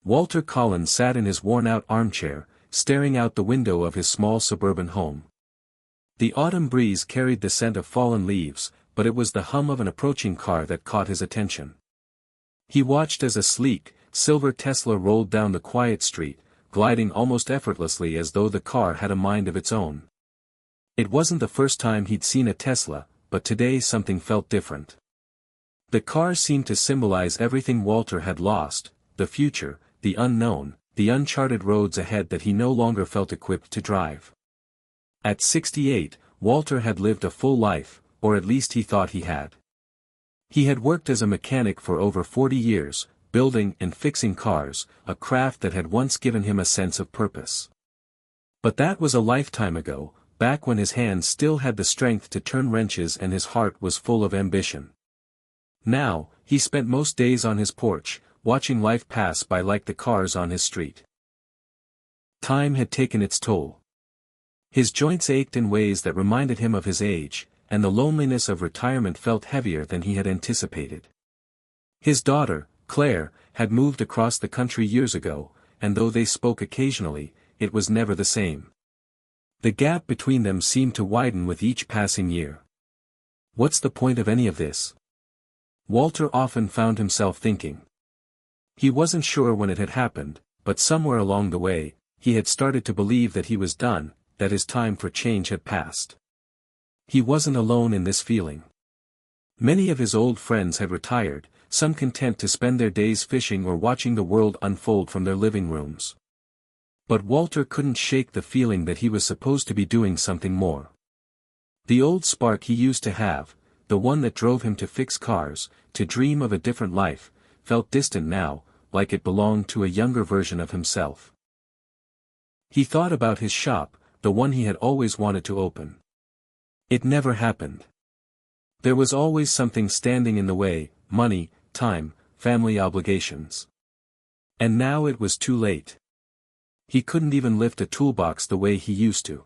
Walter Collins sat in his worn-out armchair, staring out the window of his small suburban home. The autumn breeze carried the scent of fallen leaves, but it was the hum of an approaching car that caught his attention. He watched as a sleek, silver Tesla rolled down the quiet street, gliding almost effortlessly as though the car had a mind of its own. It wasn't the first time he'd seen a Tesla, but today something felt different. The car seemed to symbolize everything Walter had lost: the future, the unknown, the uncharted roads ahead that he no longer felt equipped to drive. At 68, Walter had lived a full life, or at least he thought he had. He had worked as a mechanic for over 40 years, building and fixing cars, a craft that had once given him a sense of purpose. But that was a lifetime ago, back when his hands still had the strength to turn wrenches and his heart was full of ambition. Now, he spent most days on his porch, watching life pass by like the cars on his street. Time had taken its toll. His joints ached in ways that reminded him of his age, and the loneliness of retirement felt heavier than he had anticipated. His daughter, Claire, had moved across the country years ago, and though they spoke occasionally, it was never the same. The gap between them seemed to widen with each passing year. What's the point of any of this? Walter often found himself thinking. He wasn't sure when it had happened, but somewhere along the way, he had started to believe that he was done, that his time for change had passed. He wasn't alone in this feeling. Many of his old friends had retired, some content to spend their days fishing or watching the world unfold from their living rooms. But Walter couldn't shake the feeling that he was supposed to be doing something more. The old spark he used to have, the one that drove him to fix cars, to dream of a different life, felt distant now, like it belonged to a younger version of himself. He thought about his shop, the one he had always wanted to open. It never happened. There was always something standing in the way: money, time, family obligations. And now it was too late. He couldn't even lift a toolbox the way he used to.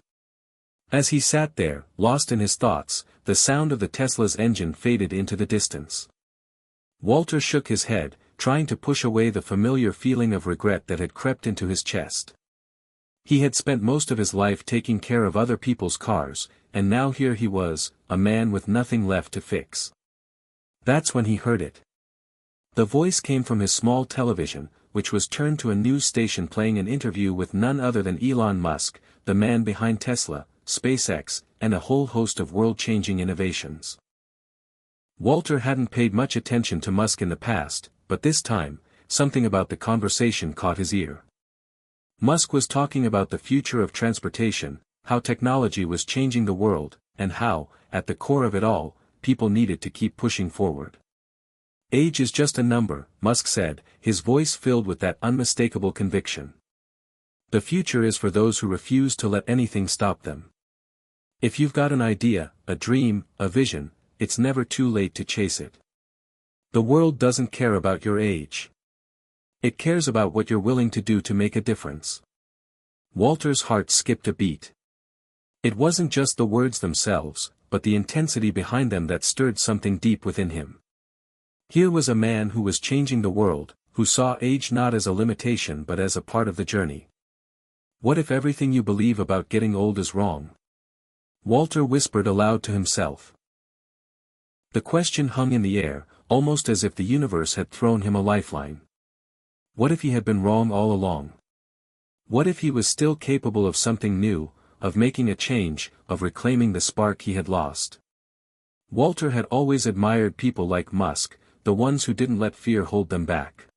As he sat there, lost in his thoughts, the sound of the Tesla's engine faded into the distance. Walter shook his head, trying to push away the familiar feeling of regret that had crept into his chest. He had spent most of his life taking care of other people's cars, and now here he was, a man with nothing left to fix. That's when he heard it. The voice came from his small television, which was turned to a news station playing an interview with none other than Elon Musk, the man behind Tesla, SpaceX, and a whole host of world-changing innovations. Walter hadn't paid much attention to Musk in the past, but this time, something about the conversation caught his ear. Musk was talking about the future of transportation, how technology was changing the world, and how, at the core of it all, people needed to keep pushing forward. Age is just a number, Musk said, his voice filled with that unmistakable conviction. The future is for those who refuse to let anything stop them. If you've got an idea, a dream, a vision, it's never too late to chase it. The world doesn't care about your age. It cares about what you're willing to do to make a difference. Walter's heart skipped a beat. It wasn't just the words themselves, but the intensity behind them that stirred something deep within him. Here was a man who was changing the world, who saw age not as a limitation but as a part of the journey. What if everything you believe about getting old is wrong? Walter whispered aloud to himself. The question hung in the air, almost as if the universe had thrown him a lifeline. What if he had been wrong all along? What if he was still capable of something new, of making a change, of reclaiming the spark he had lost? Walter had always admired people like Musk, the ones who didn't let fear hold them back.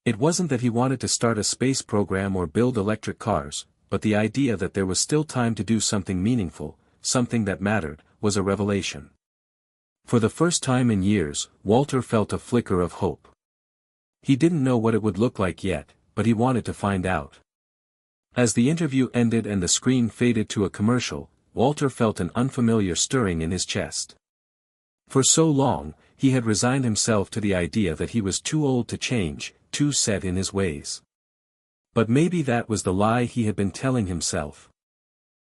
It wasn't that he wanted to start a space program or build electric cars, but the idea that there was still time to do something meaningful, something that mattered, was a revelation. For the first time in years, Walter felt a flicker of hope. He didn't know what it would look like yet, but he wanted to find out. As the interview ended and the screen faded to a commercial, Walter felt an unfamiliar stirring in his chest. For so long, he had resigned himself to the idea that he was too old to change, too set in his ways. But maybe that was the lie he had been telling himself.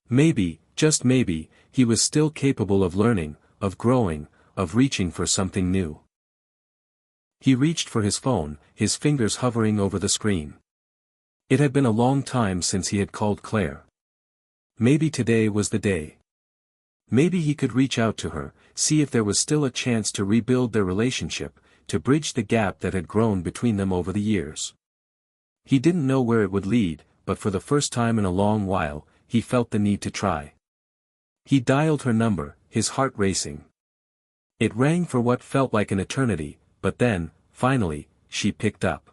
Maybe, just maybe, he was still capable of learning, of growing, of reaching for something new. He reached for his phone, his fingers hovering over the screen. It had been a long time since he had called Claire. Maybe today was the day. Maybe he could reach out to her, see if there was still a chance to rebuild their relationship, to bridge the gap that had grown between them over the years. He didn't know where it would lead, but for the first time in a long while, he felt the need to try. He dialed her number, his heart racing. It rang for what felt like an eternity, but then, finally, she picked up.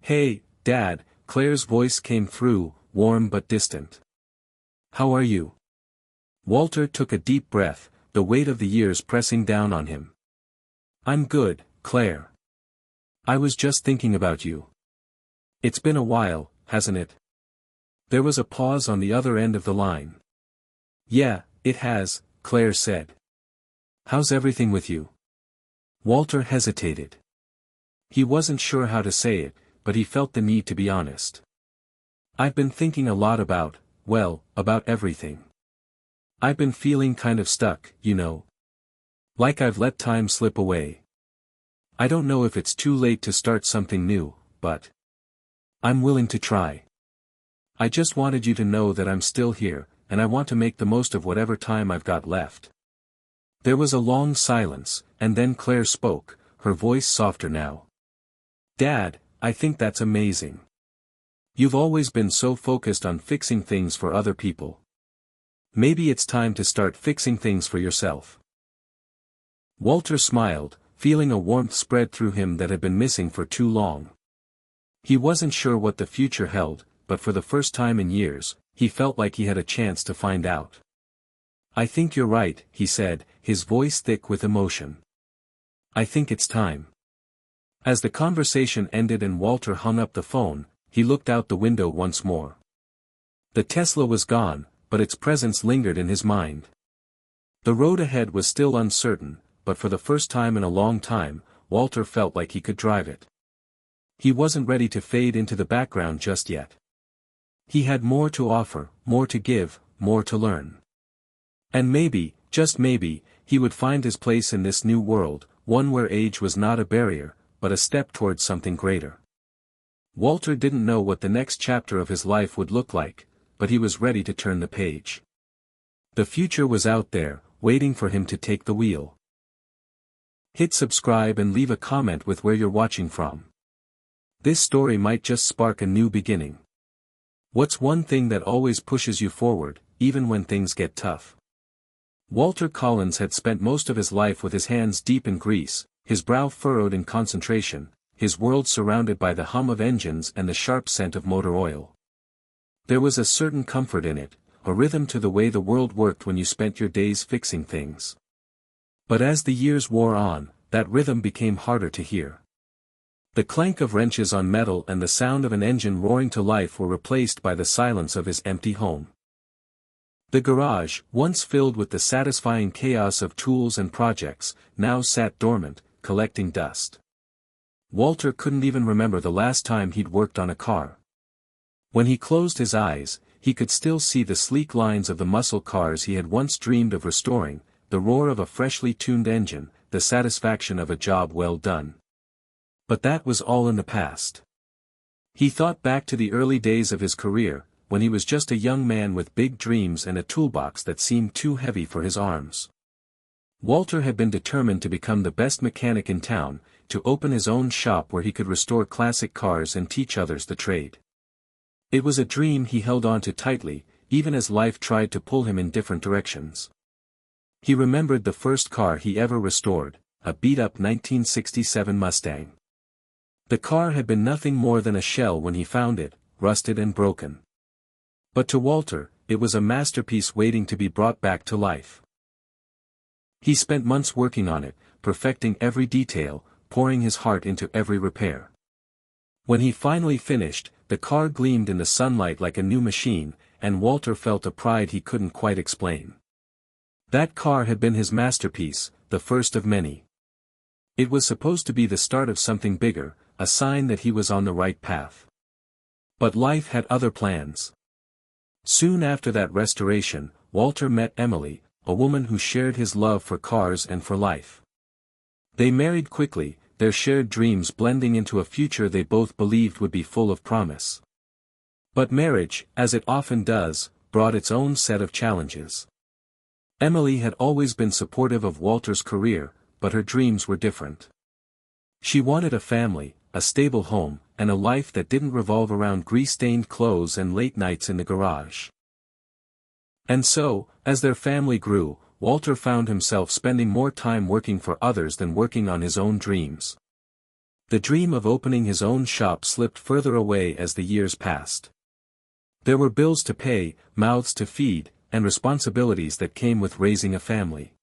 "Hey, Dad," Claire's voice came through, warm but distant. "How are you?" Walter took a deep breath, the weight of the years pressing down on him. "I'm good, Claire. I was just thinking about you. It's been a while, hasn't it?" There was a pause on the other end of the line. "Yeah, it has," Claire said. "How's everything with you?" Walter hesitated. He wasn't sure how to say it, but he felt the need to be honest. "I've been thinking a lot about everything. I've been feeling kind of stuck, you know. Like I've let time slip away. I don't know if it's too late to start something new, but I'm willing to try. I just wanted you to know that I'm still here, and I want to make the most of whatever time I've got left." There was a long silence, and then Claire spoke, her voice softer now. "Dad, I think that's amazing. You've always been so focused on fixing things for other people. Maybe it's time to start fixing things for yourself." Walter smiled, feeling a warmth spread through him that had been missing for too long. He wasn't sure what the future held, but for the first time in years, he felt like he had a chance to find out. "I think you're right," he said, his voice thick with emotion. "I think it's time." As the conversation ended and Walter hung up the phone, he looked out the window once more. The Tesla was gone, but its presence lingered in his mind. The road ahead was still uncertain, but for the first time in a long time, Walter felt like he could drive it. He wasn't ready to fade into the background just yet. He had more to offer, more to give, more to learn. And maybe, just maybe, he would find his place in this new world, one where age was not a barrier, but a step towards something greater. Walter didn't know what the next chapter of his life would look like, but he was ready to turn the page. The future was out there, waiting for him to take the wheel. Hit subscribe and leave a comment with where you're watching from. This story might just spark a new beginning. What's one thing that always pushes you forward, even when things get tough? Walter Collins had spent most of his life with his hands deep in grease, his brow furrowed in concentration, his world surrounded by the hum of engines and the sharp scent of motor oil. There was a certain comfort in it, a rhythm to the way the world worked when you spent your days fixing things. But as the years wore on, that rhythm became harder to hear. The clank of wrenches on metal and the sound of an engine roaring to life were replaced by the silence of his empty home. The garage, once filled with the satisfying chaos of tools and projects, now sat dormant, collecting dust. Walter couldn't even remember the last time he'd worked on a car. When he closed his eyes, he could still see the sleek lines of the muscle cars he had once dreamed of restoring, the roar of a freshly tuned engine, the satisfaction of a job well done. But that was all in the past. He thought back to the early days of his career, when he was just a young man with big dreams and a toolbox that seemed too heavy for his arms. Walter had been determined to become the best mechanic in town, to open his own shop where he could restore classic cars and teach others the trade. It was a dream he held on to tightly, even as life tried to pull him in different directions. He remembered the first car he ever restored, a beat-up 1967 Mustang. The car had been nothing more than a shell when he found it, rusted and broken. But to Walter, it was a masterpiece waiting to be brought back to life. He spent months working on it, perfecting every detail, pouring his heart into every repair. When he finally finished, the car gleamed in the sunlight like a new machine, and Walter felt a pride he couldn't quite explain. That car had been his masterpiece, the first of many. It was supposed to be the start of something bigger, a sign that he was on the right path. But life had other plans. Soon after that restoration, Walter met Emily, a woman who shared his love for cars and for life. They married quickly, their shared dreams blending into a future they both believed would be full of promise. But marriage, as it often does, brought its own set of challenges. Emily had always been supportive of Walter's career, but her dreams were different. She wanted a family, a stable home, and a life that didn't revolve around grease-stained clothes and late nights in the garage. And so, as their family grew, Walter found himself spending more time working for others than working on his own dreams. The dream of opening his own shop slipped further away as the years passed. There were bills to pay, mouths to feed, and responsibilities that came with raising a family.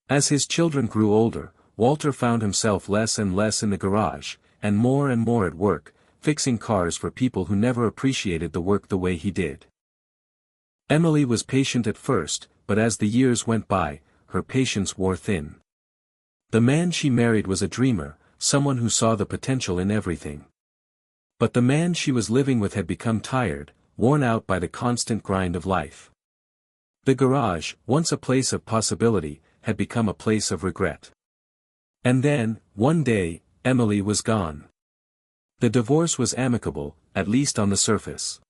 As his children grew older, Walter found himself less and less in the garage, and more at work, fixing cars for people who never appreciated the work the way he did. Emily was patient at first, but as the years went by, her patience wore thin. The man she married was a dreamer, someone who saw the potential in everything. But the man she was living with had become tired, worn out by the constant grind of life. The garage, once a place of possibility, had become a place of regret. And then, one day, Emily was gone. The divorce was amicable, at least on the surface.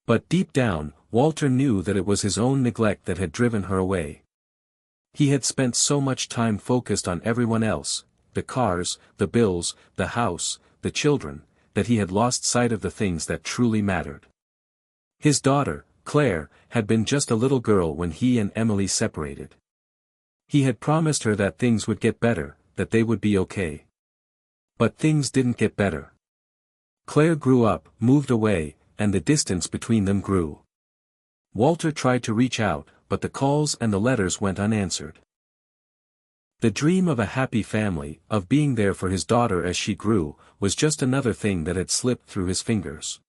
But deep down, Walter knew that it was his own neglect that had driven her away. He had spent so much time focused on everyone else, the cars, the bills, the house, the children, that he had lost sight of the things that truly mattered. His daughter, Claire, had been just a little girl when he and Emily separated. He had promised her that things would get better, that they would be okay. But things didn't get better. Claire grew up, moved away, and the distance between them grew. Walter tried to reach out, but the calls and the letters went unanswered. The dream of a happy family, of being there for his daughter as she grew, was just another thing that had slipped through his fingers.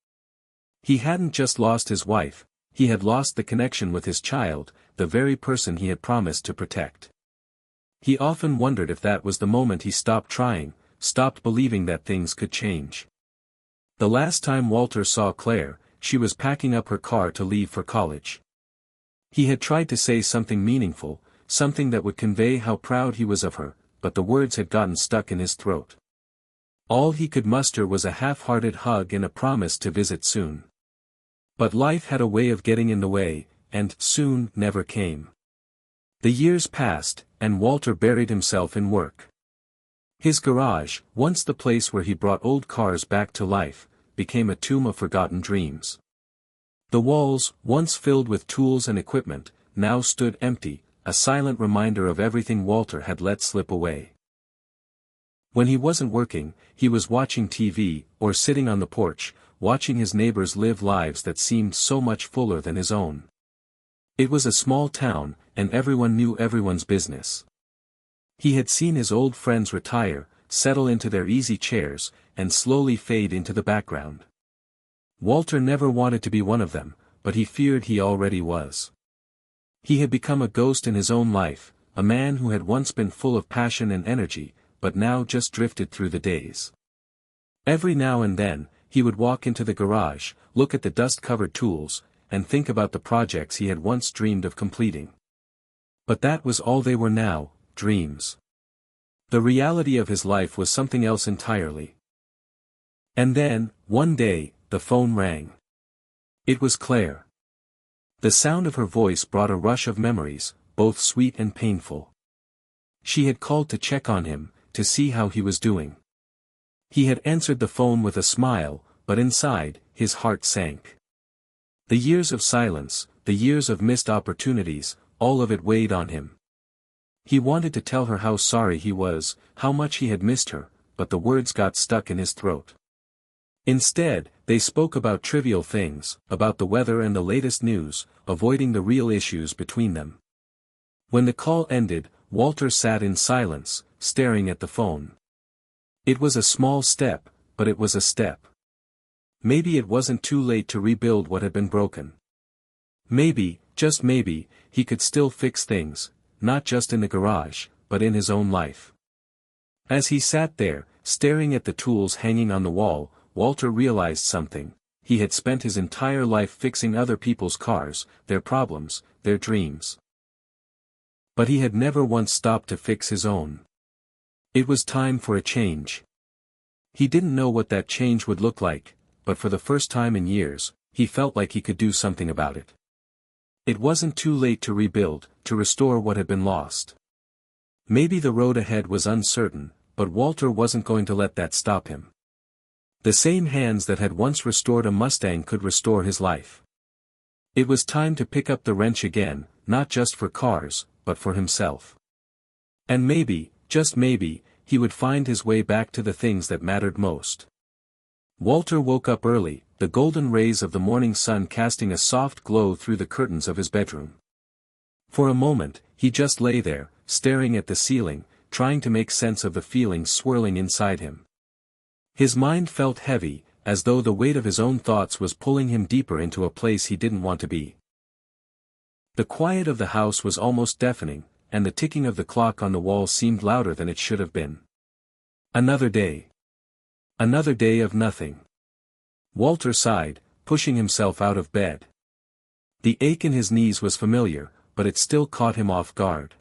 He hadn't just lost his wife, he had lost the connection with his child, the very person he had promised to protect. He often wondered if that was the moment he stopped trying, stopped believing that things could change. The last time Walter saw Claire, she was packing up her car to leave for college. He had tried to say something meaningful, something that would convey how proud he was of her, but the words had gotten stuck in his throat. All he could muster was a half-hearted hug and a promise to visit soon. But life had a way of getting in the way, and soon never came. The years passed, and Walter buried himself in work. His garage, once the place where he brought old cars back to life, became a tomb of forgotten dreams. The walls, once filled with tools and equipment, now stood empty, a silent reminder of everything Walter had let slip away. When he wasn't working, he was watching TV, or sitting on the porch, watching his neighbors live lives that seemed so much fuller than his own. It was a small town, and everyone knew everyone's business. He had seen his old friends retire, settle into their easy chairs, and slowly fade into the background. Walter never wanted to be one of them, but he feared he already was. He had become a ghost in his own life, a man who had once been full of passion and energy, but now just drifted through the days. Every now and then, he would walk into the garage, look at the dust-covered tools, and think about the projects he had once dreamed of completing. But that was all they were now, dreams. The reality of his life was something else entirely. And then, one day, the phone rang. It was Claire. The sound of her voice brought a rush of memories, both sweet and painful. She had called to check on him, to see how he was doing. He had answered the phone with a smile, but inside, his heart sank. The years of silence, the years of missed opportunities, all of it weighed on him. He wanted to tell her how sorry he was, how much he had missed her, but the words got stuck in his throat. Instead, they spoke about trivial things, about the weather and the latest news, avoiding the real issues between them. When the call ended, Walter sat in silence, staring at the phone. It was a small step, but it was a step. Maybe it wasn't too late to rebuild what had been broken. Maybe, just maybe, he could still fix things, not just in the garage, but in his own life. As he sat there, staring at the tools hanging on the wall, Walter realized something. He had spent his entire life fixing other people's cars, their problems, their dreams. But he had never once stopped to fix his own. It was time for a change. He didn't know what that change would look like, but for the first time in years, he felt like he could do something about it. It wasn't too late to rebuild, to restore what had been lost. Maybe the road ahead was uncertain, but Walter wasn't going to let that stop him. The same hands that had once restored a Mustang could restore his life. It was time to pick up the wrench again, not just for cars, but for himself. And maybe, just maybe, he would find his way back to the things that mattered most. Walter woke up early, the golden rays of the morning sun casting a soft glow through the curtains of his bedroom. For a moment, he just lay there, staring at the ceiling, trying to make sense of the feelings swirling inside him. His mind felt heavy, as though the weight of his own thoughts was pulling him deeper into a place he didn't want to be. The quiet of the house was almost deafening, and the ticking of the clock on the wall seemed louder than it should have been. Another day. Another day of nothing. Walter sighed, pushing himself out of bed. The ache in his knees was familiar, but it still caught him off guard.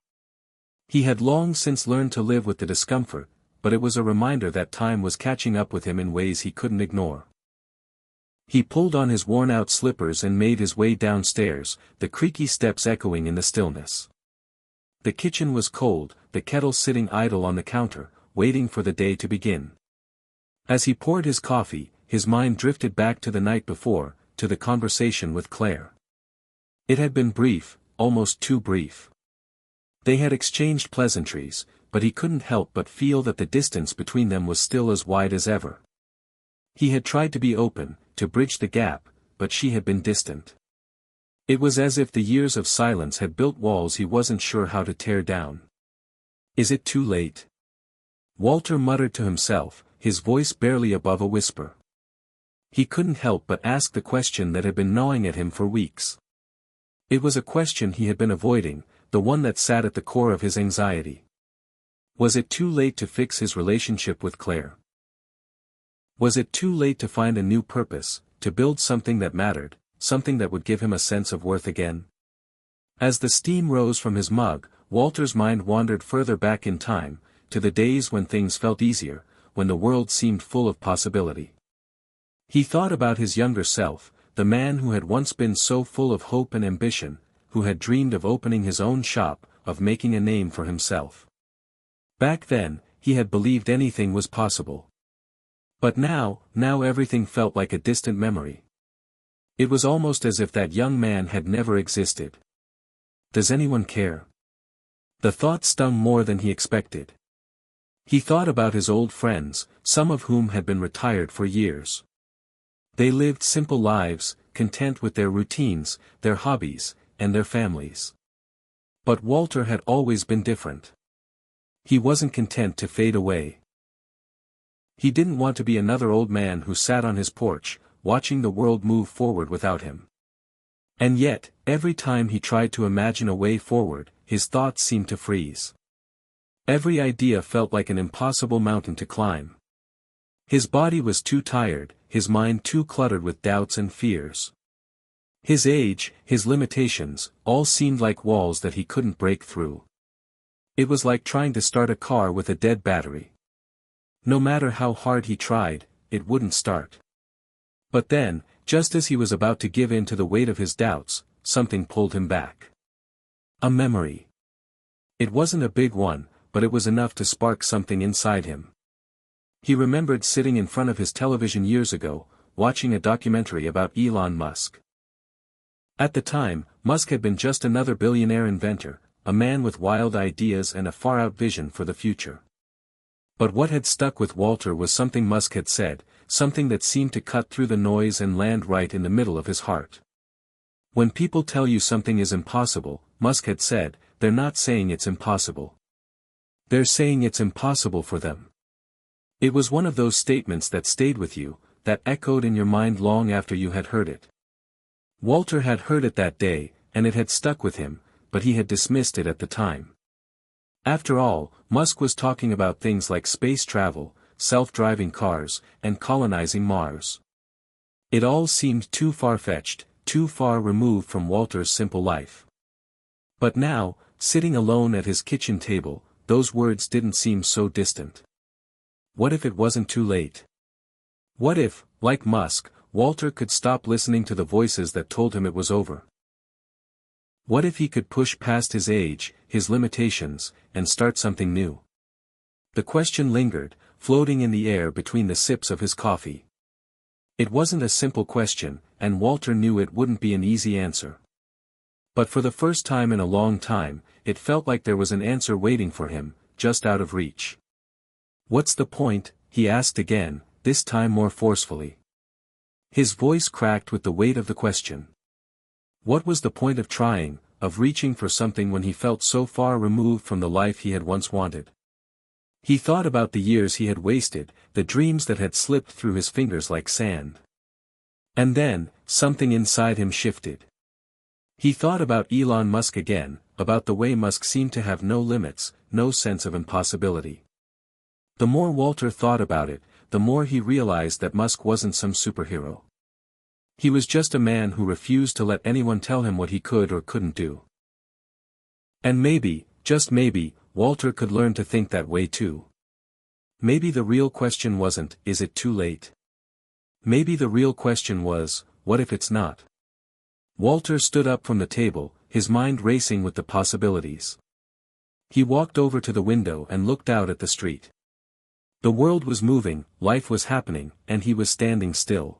He had long since learned to live with the discomfort, but it was a reminder that time was catching up with him in ways he couldn't ignore. He pulled on his worn-out slippers and made his way downstairs, the creaky steps echoing in the stillness. The kitchen was cold, the kettle sitting idle on the counter, waiting for the day to begin. As he poured his coffee, his mind drifted back to the night before, to the conversation with Claire. It had been brief, almost too brief. They had exchanged pleasantries, but he couldn't help but feel that the distance between them was still as wide as ever. He had tried to be open, to bridge the gap, but she had been distant. It was as if the years of silence had built walls he wasn't sure how to tear down. Is it too late? Walter muttered to himself, his voice barely above a whisper. He couldn't help but ask the question that had been gnawing at him for weeks. It was a question he had been avoiding, the one that sat at the core of his anxiety. Was it too late to fix his relationship with Claire? Was it too late to find a new purpose, to build something that mattered, something that would give him a sense of worth again? As the steam rose from his mug, Walter's mind wandered further back in time, to the days when things felt easier, when the world seemed full of possibility. He thought about his younger self, the man who had once been so full of hope and ambition, who had dreamed of opening his own shop, of making a name for himself. Back then, he had believed anything was possible. But now everything felt like a distant memory. It was almost as if that young man had never existed. Does anyone care? The thought stung more than he expected. He thought about his old friends, some of whom had been retired for years. They lived simple lives, content with their routines, their hobbies, and their families. But Walter had always been different. He wasn't content to fade away. He didn't want to be another old man who sat on his porch, watching the world move forward without him. And yet, every time he tried to imagine a way forward, his thoughts seemed to freeze. Every idea felt like an impossible mountain to climb. His body was too tired, his mind too cluttered with doubts and fears. His age, his limitations, all seemed like walls that he couldn't break through. It was like trying to start a car with a dead battery. No matter how hard he tried, it wouldn't start. But then, just as he was about to give in to the weight of his doubts, something pulled him back. A memory. It wasn't a big one, but it was enough to spark something inside him. He remembered sitting in front of his television years ago, watching a documentary about Elon Musk. At the time, Musk had been just another billionaire inventor, a man with wild ideas and a far-out vision for the future. But what had stuck with Walter was something Musk had said, something that seemed to cut through the noise and land right in the middle of his heart. When people tell you something is impossible, Musk had said, they're not saying it's impossible. They're saying it's impossible for them. It was one of those statements that stayed with you, that echoed in your mind long after you had heard it. Walter had heard it that day, and it had stuck with him, but he had dismissed it at the time. After all, Musk was talking about things like space travel, self-driving cars, and colonizing Mars. It all seemed too far-fetched, too far removed from Walter's simple life. But now, sitting alone at his kitchen table, those words didn't seem so distant. What if it wasn't too late? What if, like Musk, Walter could stop listening to the voices that told him it was over? What if he could push past his age, his limitations, and start something new? The question lingered, floating in the air between the sips of his coffee. It wasn't a simple question, and Walter knew it wouldn't be an easy answer. But for the first time in a long time, it felt like there was an answer waiting for him, just out of reach. "What's the point?" he asked again, this time more forcefully. His voice cracked with the weight of the question. What was the point of trying, of reaching for something when he felt so far removed from the life he had once wanted? He thought about the years he had wasted, the dreams that had slipped through his fingers like sand. And then, something inside him shifted. He thought about Elon Musk again, about the way Musk seemed to have no limits, no sense of impossibility. The more Walter thought about it, the more he realized that Musk wasn't some superhero. He was just a man who refused to let anyone tell him what he could or couldn't do. And maybe, just maybe, Walter could learn to think that way too. Maybe the real question wasn't, is it too late? Maybe the real question was, what if it's not? Walter stood up from the table, his mind racing with the possibilities. He walked over to the window and looked out at the street. The world was moving, life was happening, and he was standing still.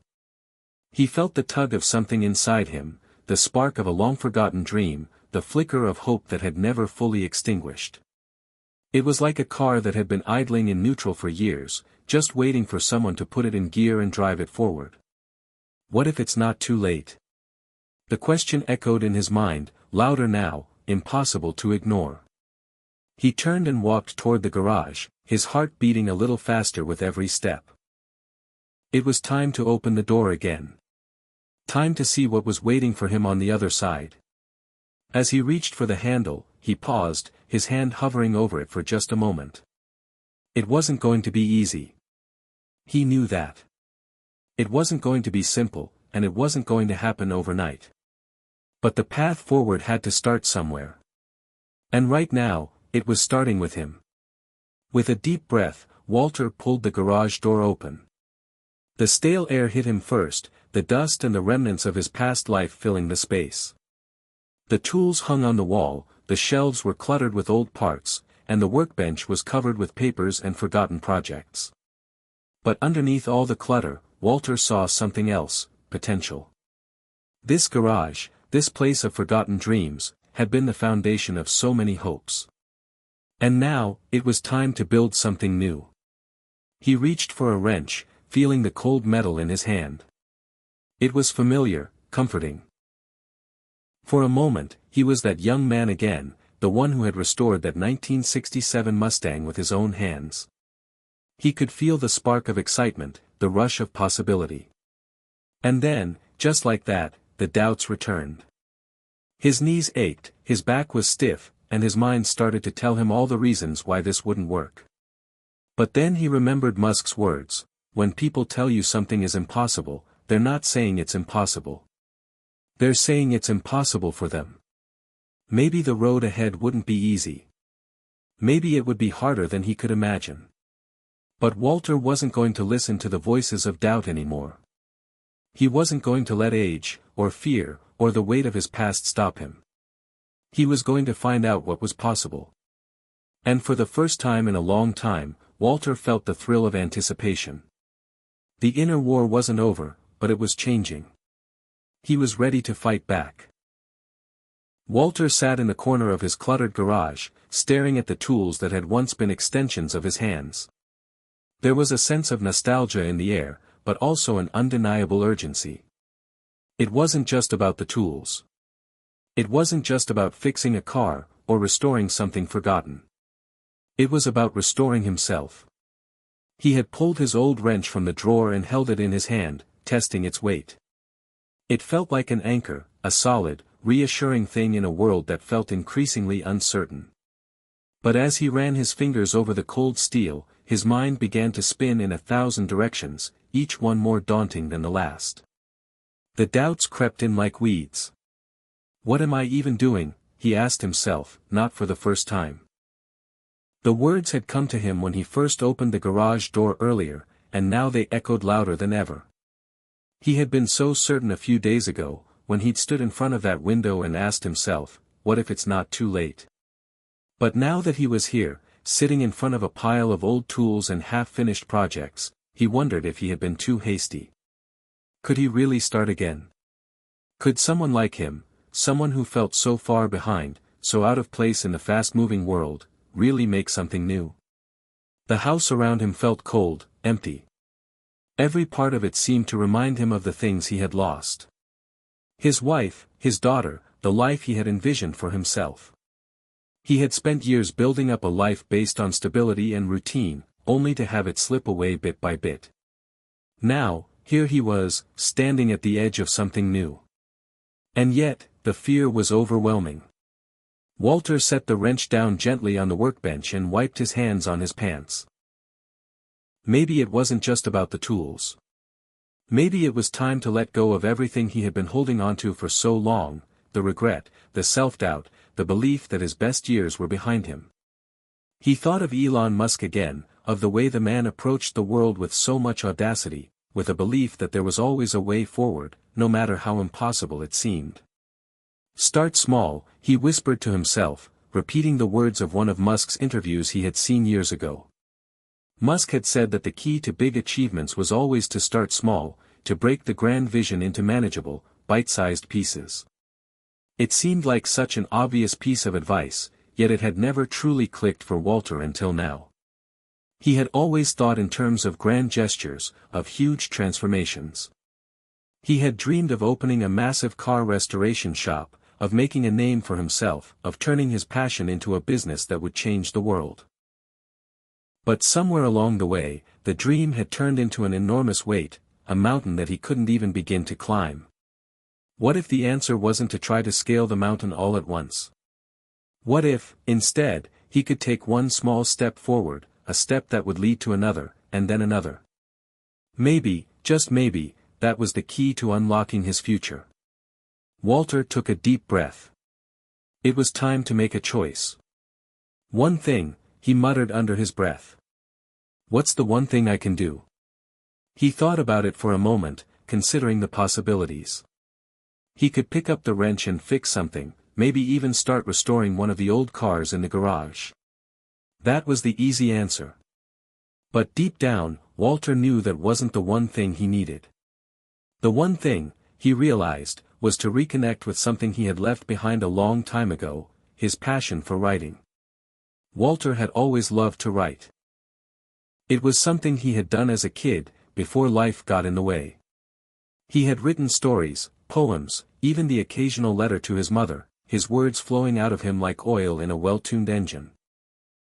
He felt the tug of something inside him, the spark of a long-forgotten dream, the flicker of hope that had never fully extinguished. It was like a car that had been idling in neutral for years, just waiting for someone to put it in gear and drive it forward. What if it's not too late? The question echoed in his mind, louder now, impossible to ignore. He turned and walked toward the garage, his heart beating a little faster with every step. It was time to open the door again. Time to see what was waiting for him on the other side. As he reached for the handle, he paused, his hand hovering over it for just a moment. It wasn't going to be easy. He knew that. It wasn't going to be simple, and it wasn't going to happen overnight. But the path forward had to start somewhere. And right now, it was starting with him. With a deep breath, Walter pulled the garage door open. The stale air hit him first, the dust and the remnants of his past life filling the space. The tools hung on the wall, the shelves were cluttered with old parts, and the workbench was covered with papers and forgotten projects. But underneath all the clutter, Walter saw something else, potential. This garage, this place of forgotten dreams, had been the foundation of so many hopes. And now, it was time to build something new. He reached for a wrench, feeling the cold metal in his hand. It was familiar, comforting. For a moment, he was that young man again, the one who had restored that 1967 Mustang with his own hands. He could feel the spark of excitement, the rush of possibility. And then, just like that, the doubts returned. His knees ached, his back was stiff, and his mind started to tell him all the reasons why this wouldn't work. But then he remembered Musk's words, when people tell you something is impossible, they're not saying it's impossible. They're saying it's impossible for them. Maybe the road ahead wouldn't be easy. Maybe it would be harder than he could imagine. But Walter wasn't going to listen to the voices of doubt anymore. He wasn't going to let age, or fear, or the weight of his past stop him. He was going to find out what was possible. And for the first time in a long time, Walter felt the thrill of anticipation. The inner war wasn't over, but it was changing. He was ready to fight back. Walter sat in the corner of his cluttered garage, staring at the tools that had once been extensions of his hands. There was a sense of nostalgia in the air, but also an undeniable urgency. It wasn't just about the tools. It wasn't just about fixing a car, or restoring something forgotten. It was about restoring himself. He had pulled his old wrench from the drawer and held it in his hand, testing its weight. It felt like an anchor, a solid, reassuring thing in a world that felt increasingly uncertain. But as he ran his fingers over the cold steel, his mind began to spin in 1,000 directions, each one more daunting than the last. The doubts crept in like weeds. What am I even doing? He asked himself, not for the first time. The words had come to him when he first opened the garage door earlier, and now they echoed louder than ever. He had been so certain a few days ago, when he'd stood in front of that window and asked himself, what if it's not too late? But now that he was here, sitting in front of a pile of old tools and half-finished projects, he wondered if he had been too hasty. Could he really start again? Could someone like him, someone who felt so far behind, so out of place in the fast-moving world, really make something new? The house around him felt cold, empty. Every part of it seemed to remind him of the things he had lost. His wife, his daughter, the life he had envisioned for himself. He had spent years building up a life based on stability and routine, only to have it slip away bit by bit. Now, here he was, standing at the edge of something new. And yet, the fear was overwhelming. Walter set the wrench down gently on the workbench and wiped his hands on his pants. Maybe it wasn't just about the tools. Maybe it was time to let go of everything he had been holding onto for so long, the regret, the self-doubt, the belief that his best years were behind him. He thought of Elon Musk again, of the way the man approached the world with so much audacity, with a belief that there was always a way forward, no matter how impossible it seemed. Start small, he whispered to himself, repeating the words of one of Musk's interviews he had seen years ago. Musk had said that the key to big achievements was always to start small, to break the grand vision into manageable, bite-sized pieces. It seemed like such an obvious piece of advice, yet it had never truly clicked for Walter until now. He had always thought in terms of grand gestures, of huge transformations. He had dreamed of opening a massive car restoration shop, of making a name for himself, of turning his passion into a business that would change the world. But somewhere along the way, the dream had turned into an enormous weight, a mountain that he couldn't even begin to climb. What if the answer wasn't to try to scale the mountain all at once? What if, instead, he could take one small step forward, a step that would lead to another, and then another? Maybe, just maybe, that was the key to unlocking his future. Walter took a deep breath. It was time to make a choice. One thing, he muttered under his breath. What's the one thing I can do? He thought about it for a moment, considering the possibilities. He could pick up the wrench and fix something, maybe even start restoring one of the old cars in the garage. That was the easy answer. But deep down, Walter knew that wasn't the one thing he needed. The one thing, he realized, was to reconnect with something he had left behind a long time ago, his passion for writing. Walter had always loved to write. It was something he had done as a kid, before life got in the way. He had written stories, poems, even the occasional letter to his mother, his words flowing out of him like oil in a well-tuned engine.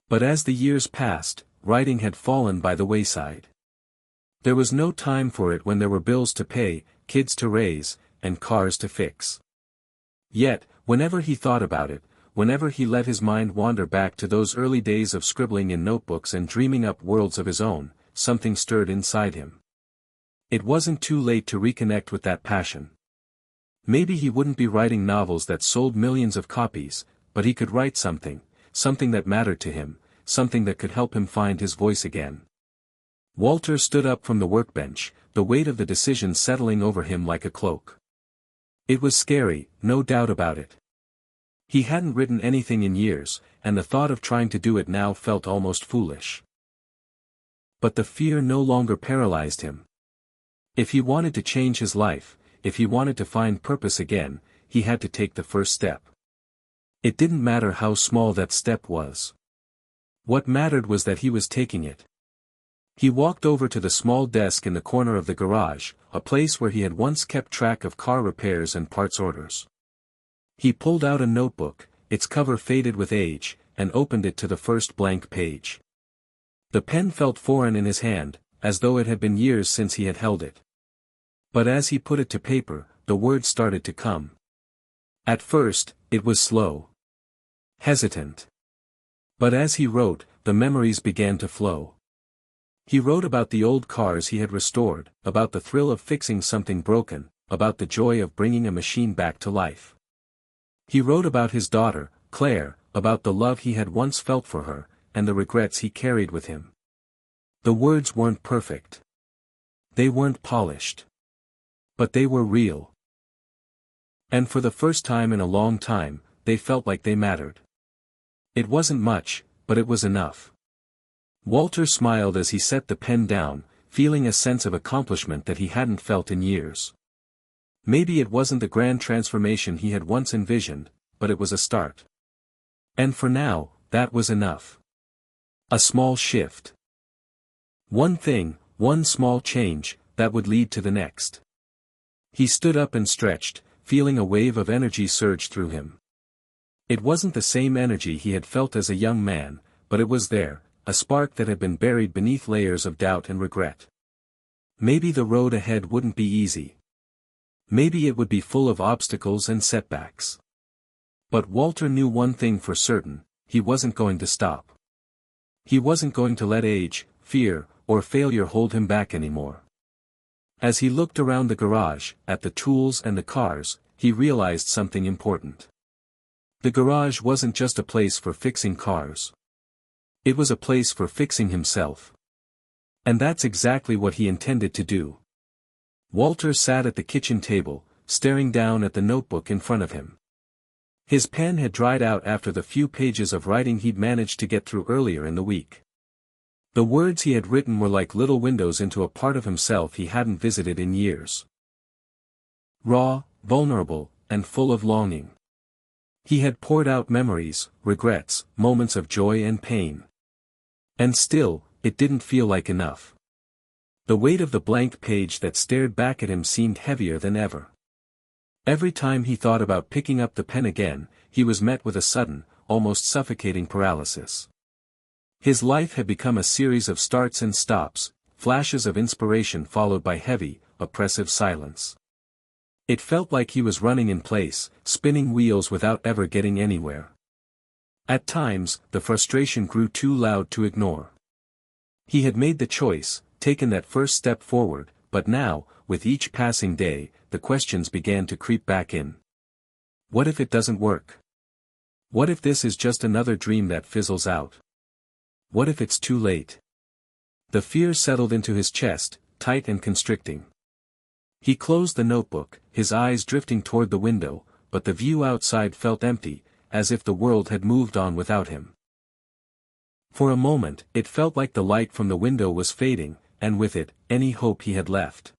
But as the years passed, writing had fallen by the wayside. There was no time for it when there were bills to pay, kids to raise, and cars to fix. Yet, whenever he thought about it, whenever he let his mind wander back to those early days of scribbling in notebooks and dreaming up worlds of his own, something stirred inside him. It wasn't too late to reconnect with that passion. Maybe he wouldn't be writing novels that sold millions of copies, but he could write something that mattered to him, something that could help him find his voice again. Walter stood up from the workbench, the weight of the decision settling over him like a cloak. It was scary, no doubt about it. He hadn't written anything in years, and the thought of trying to do it now felt almost foolish. But the fear no longer paralyzed him. If he wanted to change his life, if he wanted to find purpose again, he had to take the first step. It didn't matter how small that step was. What mattered was that he was taking it. He walked over to the small desk in the corner of the garage, a place where he had once kept track of car repairs and parts orders. He pulled out a notebook, its cover faded with age, and opened it to the first blank page. The pen felt foreign in his hand, as though it had been years since he had held it. But as he put it to paper, the words started to come. At first, it was slow. Hesitant. But as he wrote, the memories began to flow. He wrote about the old cars he had restored, about the thrill of fixing something broken, about the joy of bringing a machine back to life. He wrote about his daughter, Claire, about the love he had once felt for her, and the regrets he carried with him. The words weren't perfect. They weren't polished. But they were real. And for the first time in a long time, they felt like they mattered. It wasn't much, but it was enough. Walter smiled as he set the pen down, feeling a sense of accomplishment that he hadn't felt in years. Maybe it wasn't the grand transformation he had once envisioned, but it was a start. And for now, that was enough. A small shift. One thing, one small change, that would lead to the next. He stood up and stretched, feeling a wave of energy surge through him. It wasn't the same energy he had felt as a young man, but it was there, a spark that had been buried beneath layers of doubt and regret. Maybe the road ahead wouldn't be easy. Maybe it would be full of obstacles and setbacks. But Walter knew one thing for certain: he wasn't going to stop. He wasn't going to let age, fear, or failure hold him back anymore. As he looked around the garage, at the tools and the cars, he realized something important. The garage wasn't just a place for fixing cars. It was a place for fixing himself. And that's exactly what he intended to do. Walter sat at the kitchen table, staring down at the notebook in front of him. His pen had dried out after the few pages of writing he'd managed to get through earlier in the week. The words he had written were like little windows into a part of himself he hadn't visited in years. Raw, vulnerable, and full of longing. He had poured out memories, regrets, moments of joy and pain. And still, it didn't feel like enough. The weight of the blank page that stared back at him seemed heavier than ever. Every time he thought about picking up the pen again, he was met with a sudden, almost suffocating paralysis. His life had become a series of starts and stops, flashes of inspiration followed by heavy, oppressive silence. It felt like he was running in place, spinning wheels without ever getting anywhere. At times, the frustration grew too loud to ignore. He had made the choice, taken that first step forward, but now, with each passing day, the questions began to creep back in. What if it doesn't work? What if this is just another dream that fizzles out? What if it's too late? The fear settled into his chest, tight and constricting. He closed the notebook, his eyes drifting toward the window, but the view outside felt empty, as if the world had moved on without him. For a moment, it felt like the light from the window was fading, and with it, any hope he had left.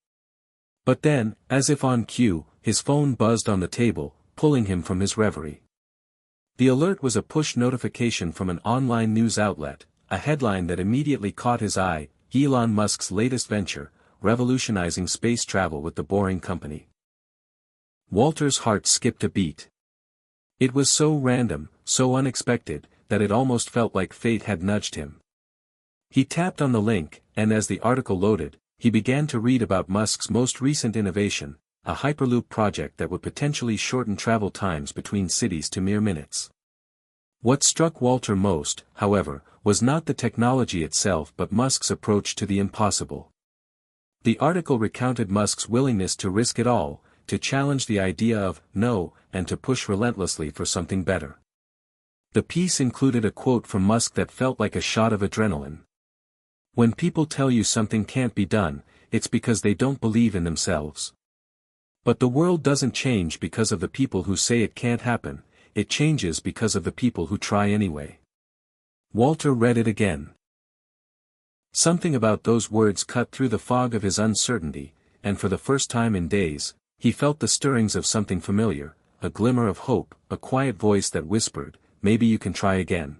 But then, as if on cue, his phone buzzed on the table, pulling him from his reverie. The alert was a push notification from an online news outlet, a headline that immediately caught his eye: Elon Musk's latest venture, revolutionizing space travel with the Boring Company. Walter's heart skipped a beat. It was so random, so unexpected, that it almost felt like fate had nudged him. He tapped on the link, and as the article loaded, he began to read about Musk's most recent innovation, a Hyperloop project that would potentially shorten travel times between cities to mere minutes. What struck Walter most, however, was not the technology itself but Musk's approach to the impossible. The article recounted Musk's willingness to risk it all, to challenge the idea of no, and to push relentlessly for something better. The piece included a quote from Musk that felt like a shot of adrenaline. When people tell you something can't be done, it's because they don't believe in themselves. But the world doesn't change because of the people who say it can't happen, it changes because of the people who try anyway. Walter read it again. Something about those words cut through the fog of his uncertainty, and for the first time in days, he felt the stirrings of something familiar, a glimmer of hope, a quiet voice that whispered, "Maybe you can try again."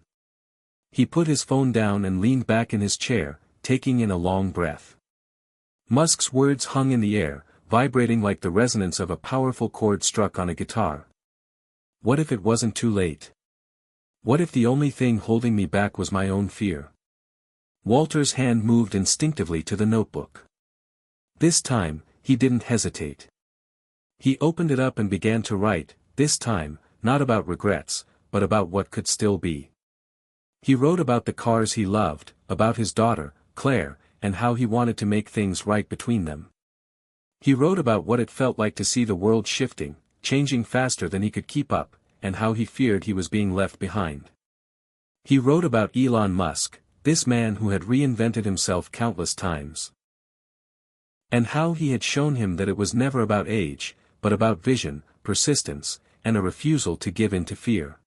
He put his phone down and leaned back in his chair, taking in a long breath. Musk's words hung in the air, vibrating like the resonance of a powerful chord struck on a guitar. What if it wasn't too late? What if the only thing holding me back was my own fear? Walter's hand moved instinctively to the notebook. This time, he didn't hesitate. He opened it up and began to write, this time, not about regrets, but about what could still be. He wrote about the cars he loved, about his daughter, Claire, and how he wanted to make things right between them. He wrote about what it felt like to see the world shifting, changing faster than he could keep up, and how he feared he was being left behind. He wrote about Elon Musk, this man who had reinvented himself countless times. And how he had shown him that it was never about age, but about vision, persistence, and a refusal to give in to fear.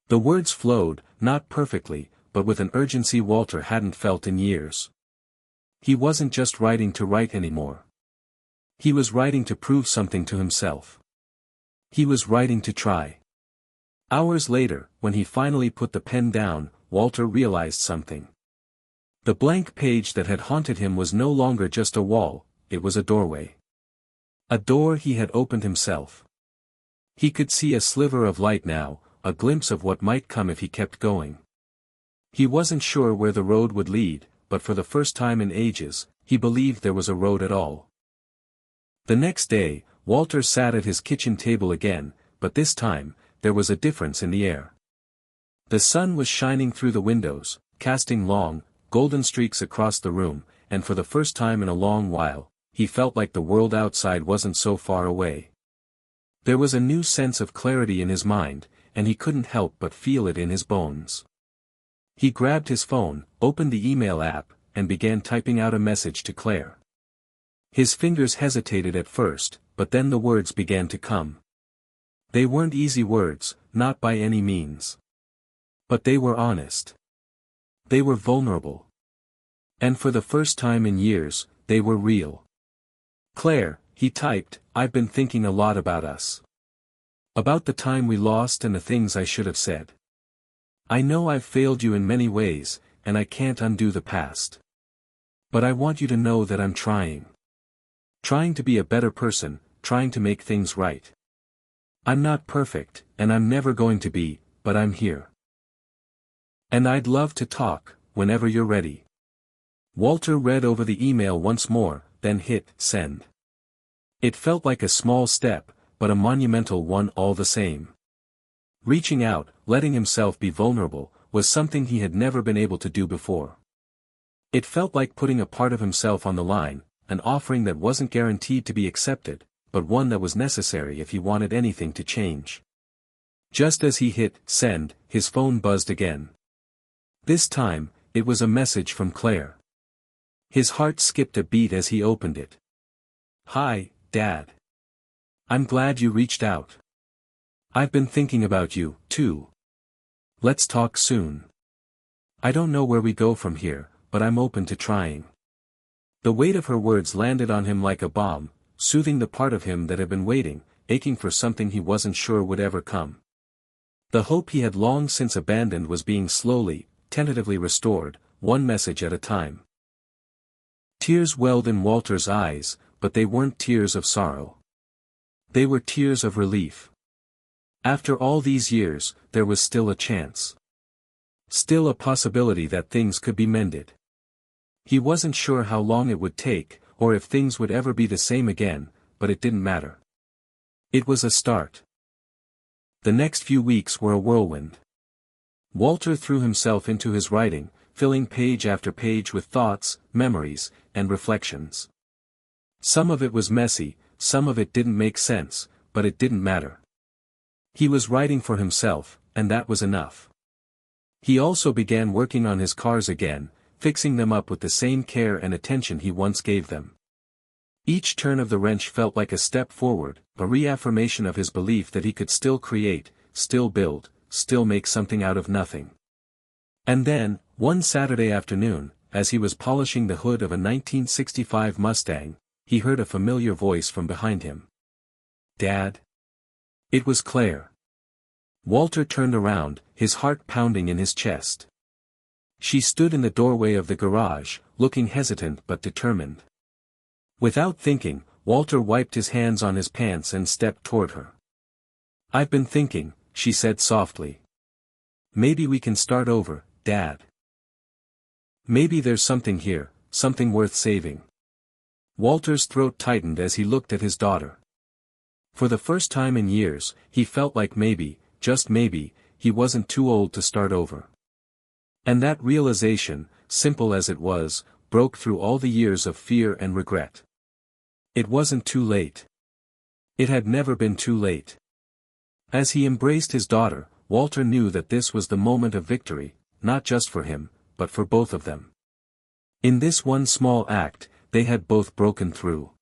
The words flowed, not perfectly, but with an urgency Walter hadn't felt in years. He wasn't just writing to write anymore. He was writing to prove something to himself. He was writing to try. Hours later, when he finally put the pen down, Walter realized something. The blank page that had haunted him was no longer just a wall, it was a doorway. A door he had opened himself. He could see a sliver of light now, a glimpse of what might come if he kept going. He wasn't sure where the road would lead, but for the first time in ages, he believed there was a road at all. The next day, Walter sat at his kitchen table again, but this time, there was a difference in the air. The sun was shining through the windows, casting long, golden streaks across the room, and for the first time in a long while, he felt like the world outside wasn't so far away. There was a new sense of clarity in his mind, and he couldn't help but feel it in his bones. He grabbed his phone, opened the email app, and began typing out a message to Claire. His fingers hesitated at first, but then the words began to come. They weren't easy words, not by any means. But they were honest. They were vulnerable. And for the first time in years, they were real. Claire, he typed, I've been thinking a lot about us. About the time we lost and the things I should have said. I know I've failed you in many ways, and I can't undo the past. But I want you to know that I'm trying. Trying to be a better person, trying to make things right. I'm not perfect, and I'm never going to be, but I'm here. And I'd love to talk, whenever you're ready. Walter read over the email once more, then hit send. It felt like a small step, but a monumental one all the same. Reaching out, letting himself be vulnerable, was something he had never been able to do before. It felt like putting a part of himself on the line, an offering that wasn't guaranteed to be accepted, but one that was necessary if he wanted anything to change. Just as he hit send, his phone buzzed again. This time, it was a message from Claire. His heart skipped a beat as he opened it. Hi, Dad. I'm glad you reached out. I've been thinking about you, too. Let's talk soon. I don't know where we go from here, but I'm open to trying. The weight of her words landed on him like a balm, soothing the part of him that had been waiting, aching for something he wasn't sure would ever come. The hope he had long since abandoned was being slowly, tentatively restored, one message at a time. Tears welled in Walter's eyes, but they weren't tears of sorrow. They were tears of relief. After all these years, there was still a chance. Still a possibility that things could be mended. He wasn't sure how long it would take, or if things would ever be the same again, but it didn't matter. It was a start. The next few weeks were a whirlwind. Walter threw himself into his writing, filling page after page with thoughts, memories, and reflections. Some of it was messy, some of it didn't make sense, but it didn't matter. He was writing for himself, and that was enough. He also began working on his cars again, fixing them up with the same care and attention he once gave them. Each turn of the wrench felt like a step forward, a reaffirmation of his belief that he could still create, still build, still make something out of nothing. And then, one Saturday afternoon, as he was polishing the hood of a 1965 Mustang, he heard a familiar voice from behind him. Dad? It was Claire. Walter turned around, his heart pounding in his chest. She stood in the doorway of the garage, looking hesitant but determined. Without thinking, Walter wiped his hands on his pants and stepped toward her. I've been thinking, she said softly. Maybe we can start over, Dad. Maybe there's something here, something worth saving. Walter's throat tightened as he looked at his daughter. For the first time in years, he felt like maybe, just maybe, he wasn't too old to start over. And that realization, simple as it was, broke through all the years of fear and regret. It wasn't too late. It had never been too late. As he embraced his daughter, Walter knew that this was the moment of victory, not just for him, but for both of them. In this one small act, they had both broken through.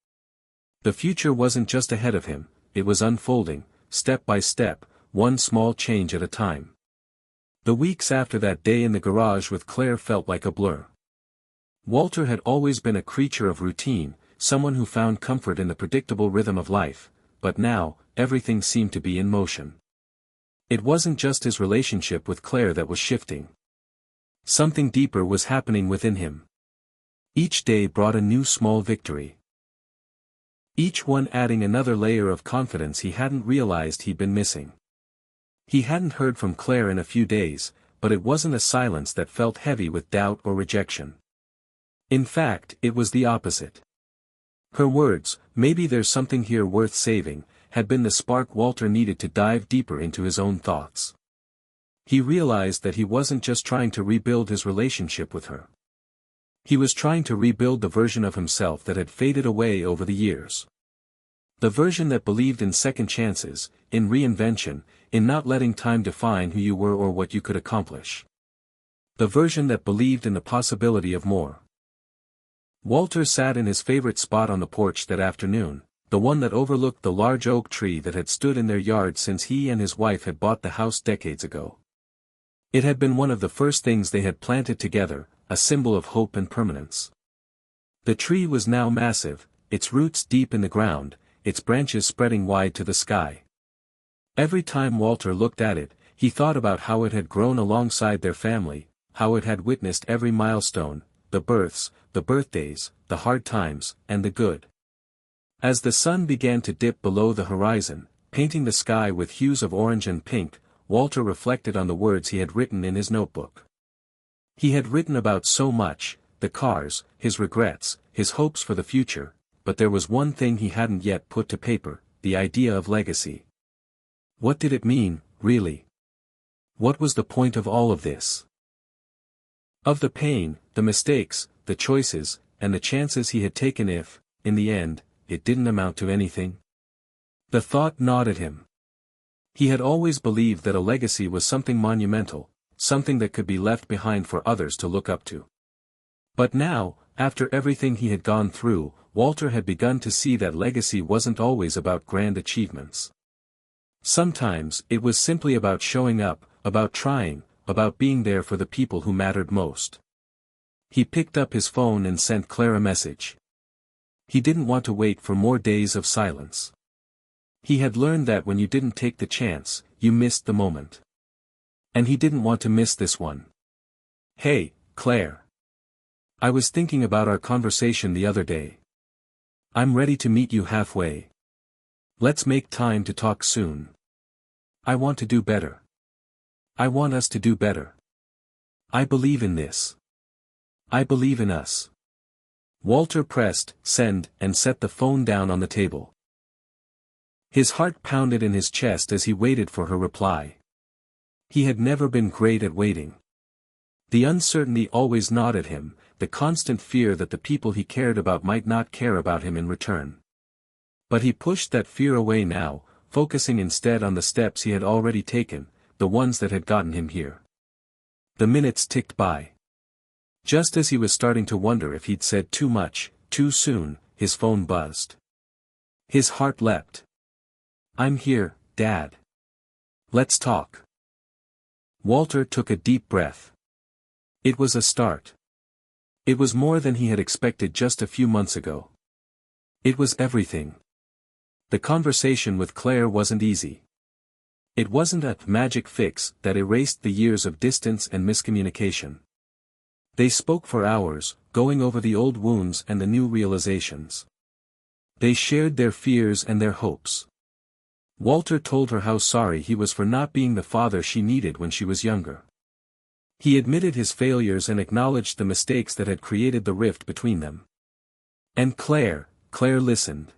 The future wasn't just ahead of him, it was unfolding, step by step, one small change at a time. The weeks after that day in the garage with Claire felt like a blur. Walter had always been a creature of routine, someone who found comfort in the predictable rhythm of life, but now, everything seemed to be in motion. It wasn't just his relationship with Claire that was shifting. Something deeper was happening within him. Each day brought a new small victory. Each one adding another layer of confidence he hadn't realized he'd been missing. He hadn't heard from Claire in a few days, but it wasn't a silence that felt heavy with doubt or rejection. In fact, it was the opposite. Her words, "Maybe there's something here worth saving," had been the spark Walter needed to dive deeper into his own thoughts. He realized that he wasn't just trying to rebuild his relationship with her. He was trying to rebuild the version of himself that had faded away over the years. The version that believed in second chances, in reinvention, in not letting time define who you were or what you could accomplish. The version that believed in the possibility of more. Walter sat in his favorite spot on the porch that afternoon, the one that overlooked the large oak tree that had stood in their yard since he and his wife had bought the house decades ago. It had been one of the first things they had planted together, a symbol of hope and permanence. The tree was now massive, its roots deep in the ground, its branches spreading wide to the sky. Every time Walter looked at it, he thought about how it had grown alongside their family, how it had witnessed every milestone, the births, the birthdays, the hard times, and the good. As the sun began to dip below the horizon, painting the sky with hues of orange and pink, Walter reflected on the words he had written in his notebook. He had written about so much, the cars, his regrets, his hopes for the future, but there was one thing he hadn't yet put to paper, the idea of legacy. What did it mean, really? What was the point of all of this? Of the pain, the mistakes, the choices, and the chances he had taken if, in the end, it didn't amount to anything? The thought gnawed at him. He had always believed that a legacy was something monumental, something that could be left behind for others to look up to. But now, after everything he had gone through, Walter had begun to see that legacy wasn't always about grand achievements. Sometimes, it was simply about showing up, about trying, about being there for the people who mattered most. He picked up his phone and sent Claire a message. He didn't want to wait for more days of silence. He had learned that when you didn't take the chance, you missed the moment. And he didn't want to miss this one. "Hey, Claire. I was thinking about our conversation the other day. I'm ready to meet you halfway. Let's make time to talk soon. I want to do better. I want us to do better. I believe in this. I believe in us." Walter pressed send and set the phone down on the table. His heart pounded in his chest as he waited for her reply. He had never been great at waiting. The uncertainty always gnawed at him, the constant fear that the people he cared about might not care about him in return. But he pushed that fear away now, focusing instead on the steps he had already taken, the ones that had gotten him here. The minutes ticked by. Just as he was starting to wonder if he'd said too much, too soon, his phone buzzed. His heart leapt. "I'm here, Dad. Let's talk." Walter took a deep breath. It was a start. It was more than he had expected just a few months ago. It was everything. The conversation with Claire wasn't easy. It wasn't a magic fix that erased the years of distance and miscommunication. They spoke for hours, going over the old wounds and the new realizations. They shared their fears and their hopes. Walter told her how sorry he was for not being the father she needed when she was younger. He admitted his failures and acknowledged the mistakes that had created the rift between them. And Claire listened.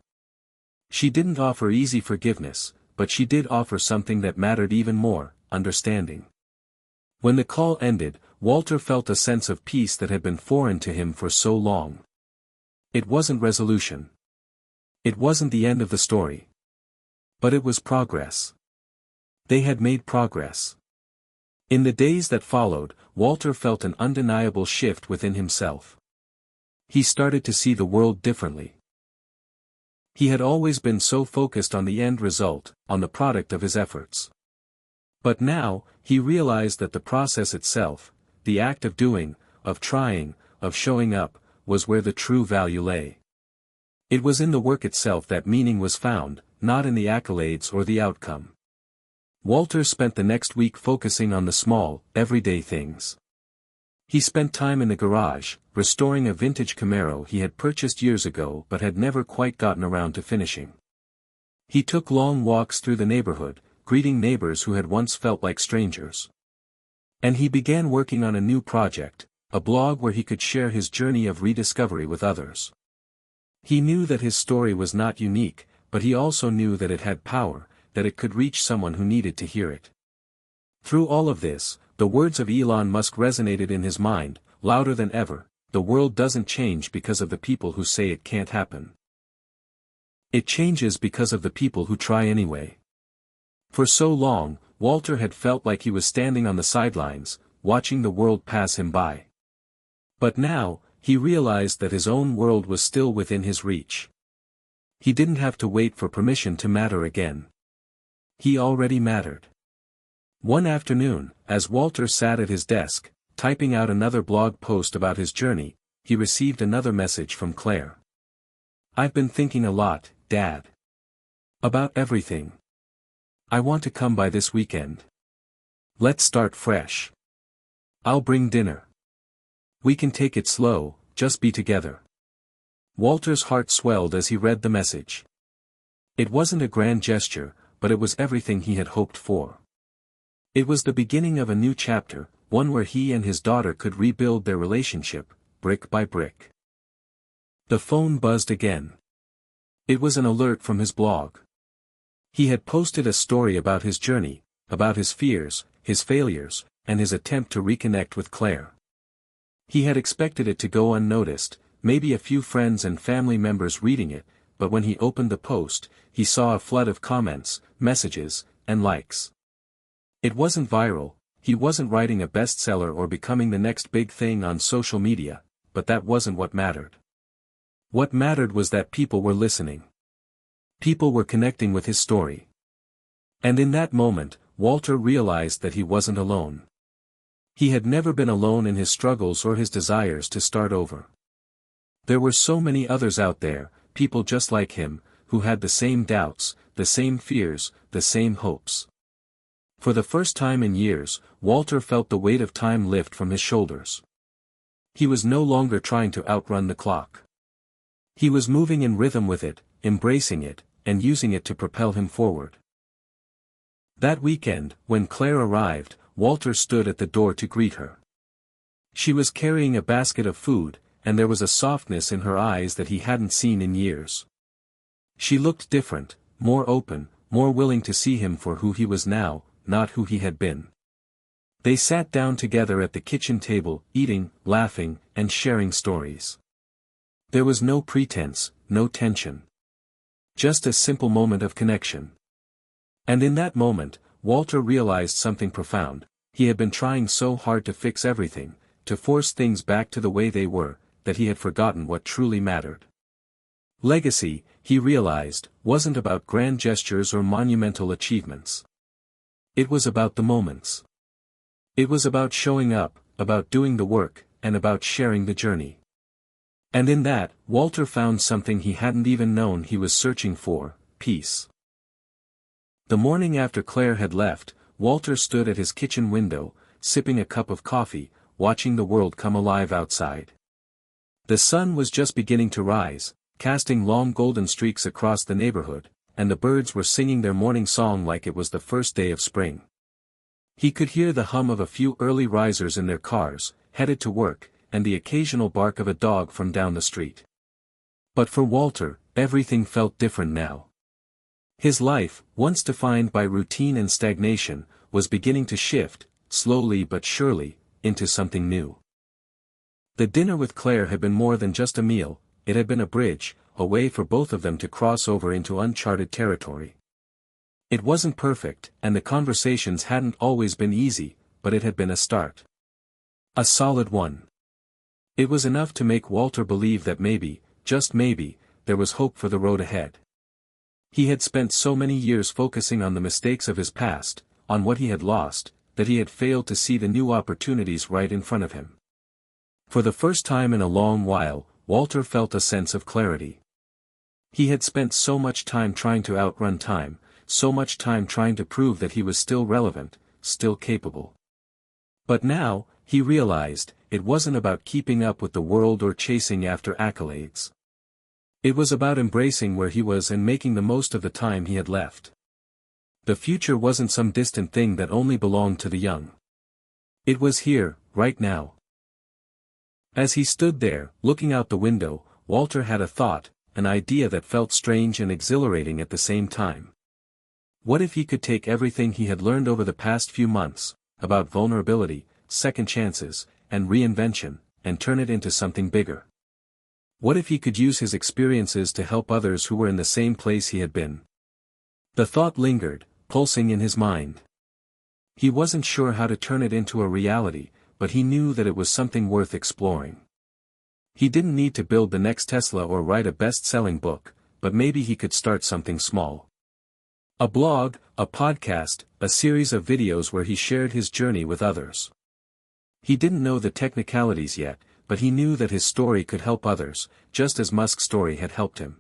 She didn't offer easy forgiveness, but she did offer something that mattered even more, understanding. When the call ended, Walter felt a sense of peace that had been foreign to him for so long. It wasn't resolution. It wasn't the end of the story. But it was progress. They had made progress. In the days that followed, Walter felt an undeniable shift within himself. He started to see the world differently. He had always been so focused on the end result, on the product of his efforts. But now, he realized that the process itself, the act of doing, of trying, of showing up, was where the true value lay. It was in the work itself that meaning was found, not in the accolades or the outcome. Walter spent the next week focusing on the small, everyday things. He spent time in the garage, restoring a vintage Camaro he had purchased years ago but had never quite gotten around to finishing. He took long walks through the neighborhood, greeting neighbors who had once felt like strangers. And he began working on a new project, a blog where he could share his journey of rediscovery with others. He knew that his story was not unique, but he also knew that it had power, that it could reach someone who needed to hear it. Through all of this, the words of Elon Musk resonated in his mind, louder than ever: the world doesn't change because of the people who say it can't happen. It changes because of the people who try anyway. For so long, Walter had felt like he was standing on the sidelines, watching the world pass him by. But now, he realized that his own world was still within his reach. He didn't have to wait for permission to matter again. He already mattered. One afternoon, as Walter sat at his desk, typing out another blog post about his journey, he received another message from Claire. "I've been thinking a lot, Dad. About everything. I want to come by this weekend. Let's start fresh. I'll bring dinner. We can take it slow, just be together." Walter's heart swelled as he read the message. It wasn't a grand gesture, but it was everything he had hoped for. It was the beginning of a new chapter, one where he and his daughter could rebuild their relationship, brick by brick. The phone buzzed again. It was an alert from his blog. He had posted a story about his journey, about his fears, his failures, and his attempt to reconnect with Claire. He had expected it to go unnoticed, maybe a few friends and family members reading it, but when he opened the post, he saw a flood of comments, messages, and likes. It wasn't viral, he wasn't writing a bestseller or becoming the next big thing on social media, but that wasn't what mattered. What mattered was that people were listening. People were connecting with his story. And in that moment, Walter realized that he wasn't alone. He had never been alone in his struggles or his desires to start over. There were so many others out there, people just like him, who had the same doubts, the same fears, the same hopes. For the first time in years, Walter felt the weight of time lift from his shoulders. He was no longer trying to outrun the clock. He was moving in rhythm with it, embracing it, and using it to propel him forward. That weekend, when Claire arrived, Walter stood at the door to greet her. She was carrying a basket of food, and there was a softness in her eyes that he hadn't seen in years. She looked different, more open, more willing to see him for who he was now, not who he had been. They sat down together at the kitchen table, eating, laughing, and sharing stories. There was no pretense, no tension. Just a simple moment of connection. And in that moment, Walter realized something profound. He had been trying so hard to fix everything, to force things back to the way they were, that he had forgotten what truly mattered. Legacy, he realized, wasn't about grand gestures or monumental achievements. It was about the moments. It was about showing up, about doing the work, and about sharing the journey. And in that, Walter found something he hadn't even known he was searching for: peace. The morning after Claire had left, Walter stood at his kitchen window, sipping a cup of coffee, watching the world come alive outside. The sun was just beginning to rise, casting long golden streaks across the neighborhood, and the birds were singing their morning song like it was the first day of spring. He could hear the hum of a few early risers in their cars, headed to work, and the occasional bark of a dog from down the street. But for Walter, everything felt different now. His life, once defined by routine and stagnation, was beginning to shift, slowly but surely, into something new. The dinner with Claire had been more than just a meal, it had been a bridge, a way for both of them to cross over into uncharted territory. It wasn't perfect, and the conversations hadn't always been easy, but it had been a start. A solid one. It was enough to make Walter believe that maybe, just maybe, there was hope for the road ahead. He had spent so many years focusing on the mistakes of his past, on what he had lost, that he had failed to see the new opportunities right in front of him. For the first time in a long while, Walter felt a sense of clarity. He had spent so much time trying to outrun time, so much time trying to prove that he was still relevant, still capable. But now, he realized, it wasn't about keeping up with the world or chasing after accolades. It was about embracing where he was and making the most of the time he had left. The future wasn't some distant thing that only belonged to the young. It was here, right now. As he stood there, looking out the window, Walter had a thought, an idea that felt strange and exhilarating at the same time. What if he could take everything he had learned over the past few months, about vulnerability, second chances, and reinvention, and turn it into something bigger? What if he could use his experiences to help others who were in the same place he had been? The thought lingered, pulsing in his mind. He wasn't sure how to turn it into a reality, but he knew that it was something worth exploring. He didn't need to build the next Tesla or write a best-selling book, but maybe he could start something small. A blog, a podcast, a series of videos where he shared his journey with others. He didn't know the technicalities yet, but he knew that his story could help others, just as Musk's story had helped him.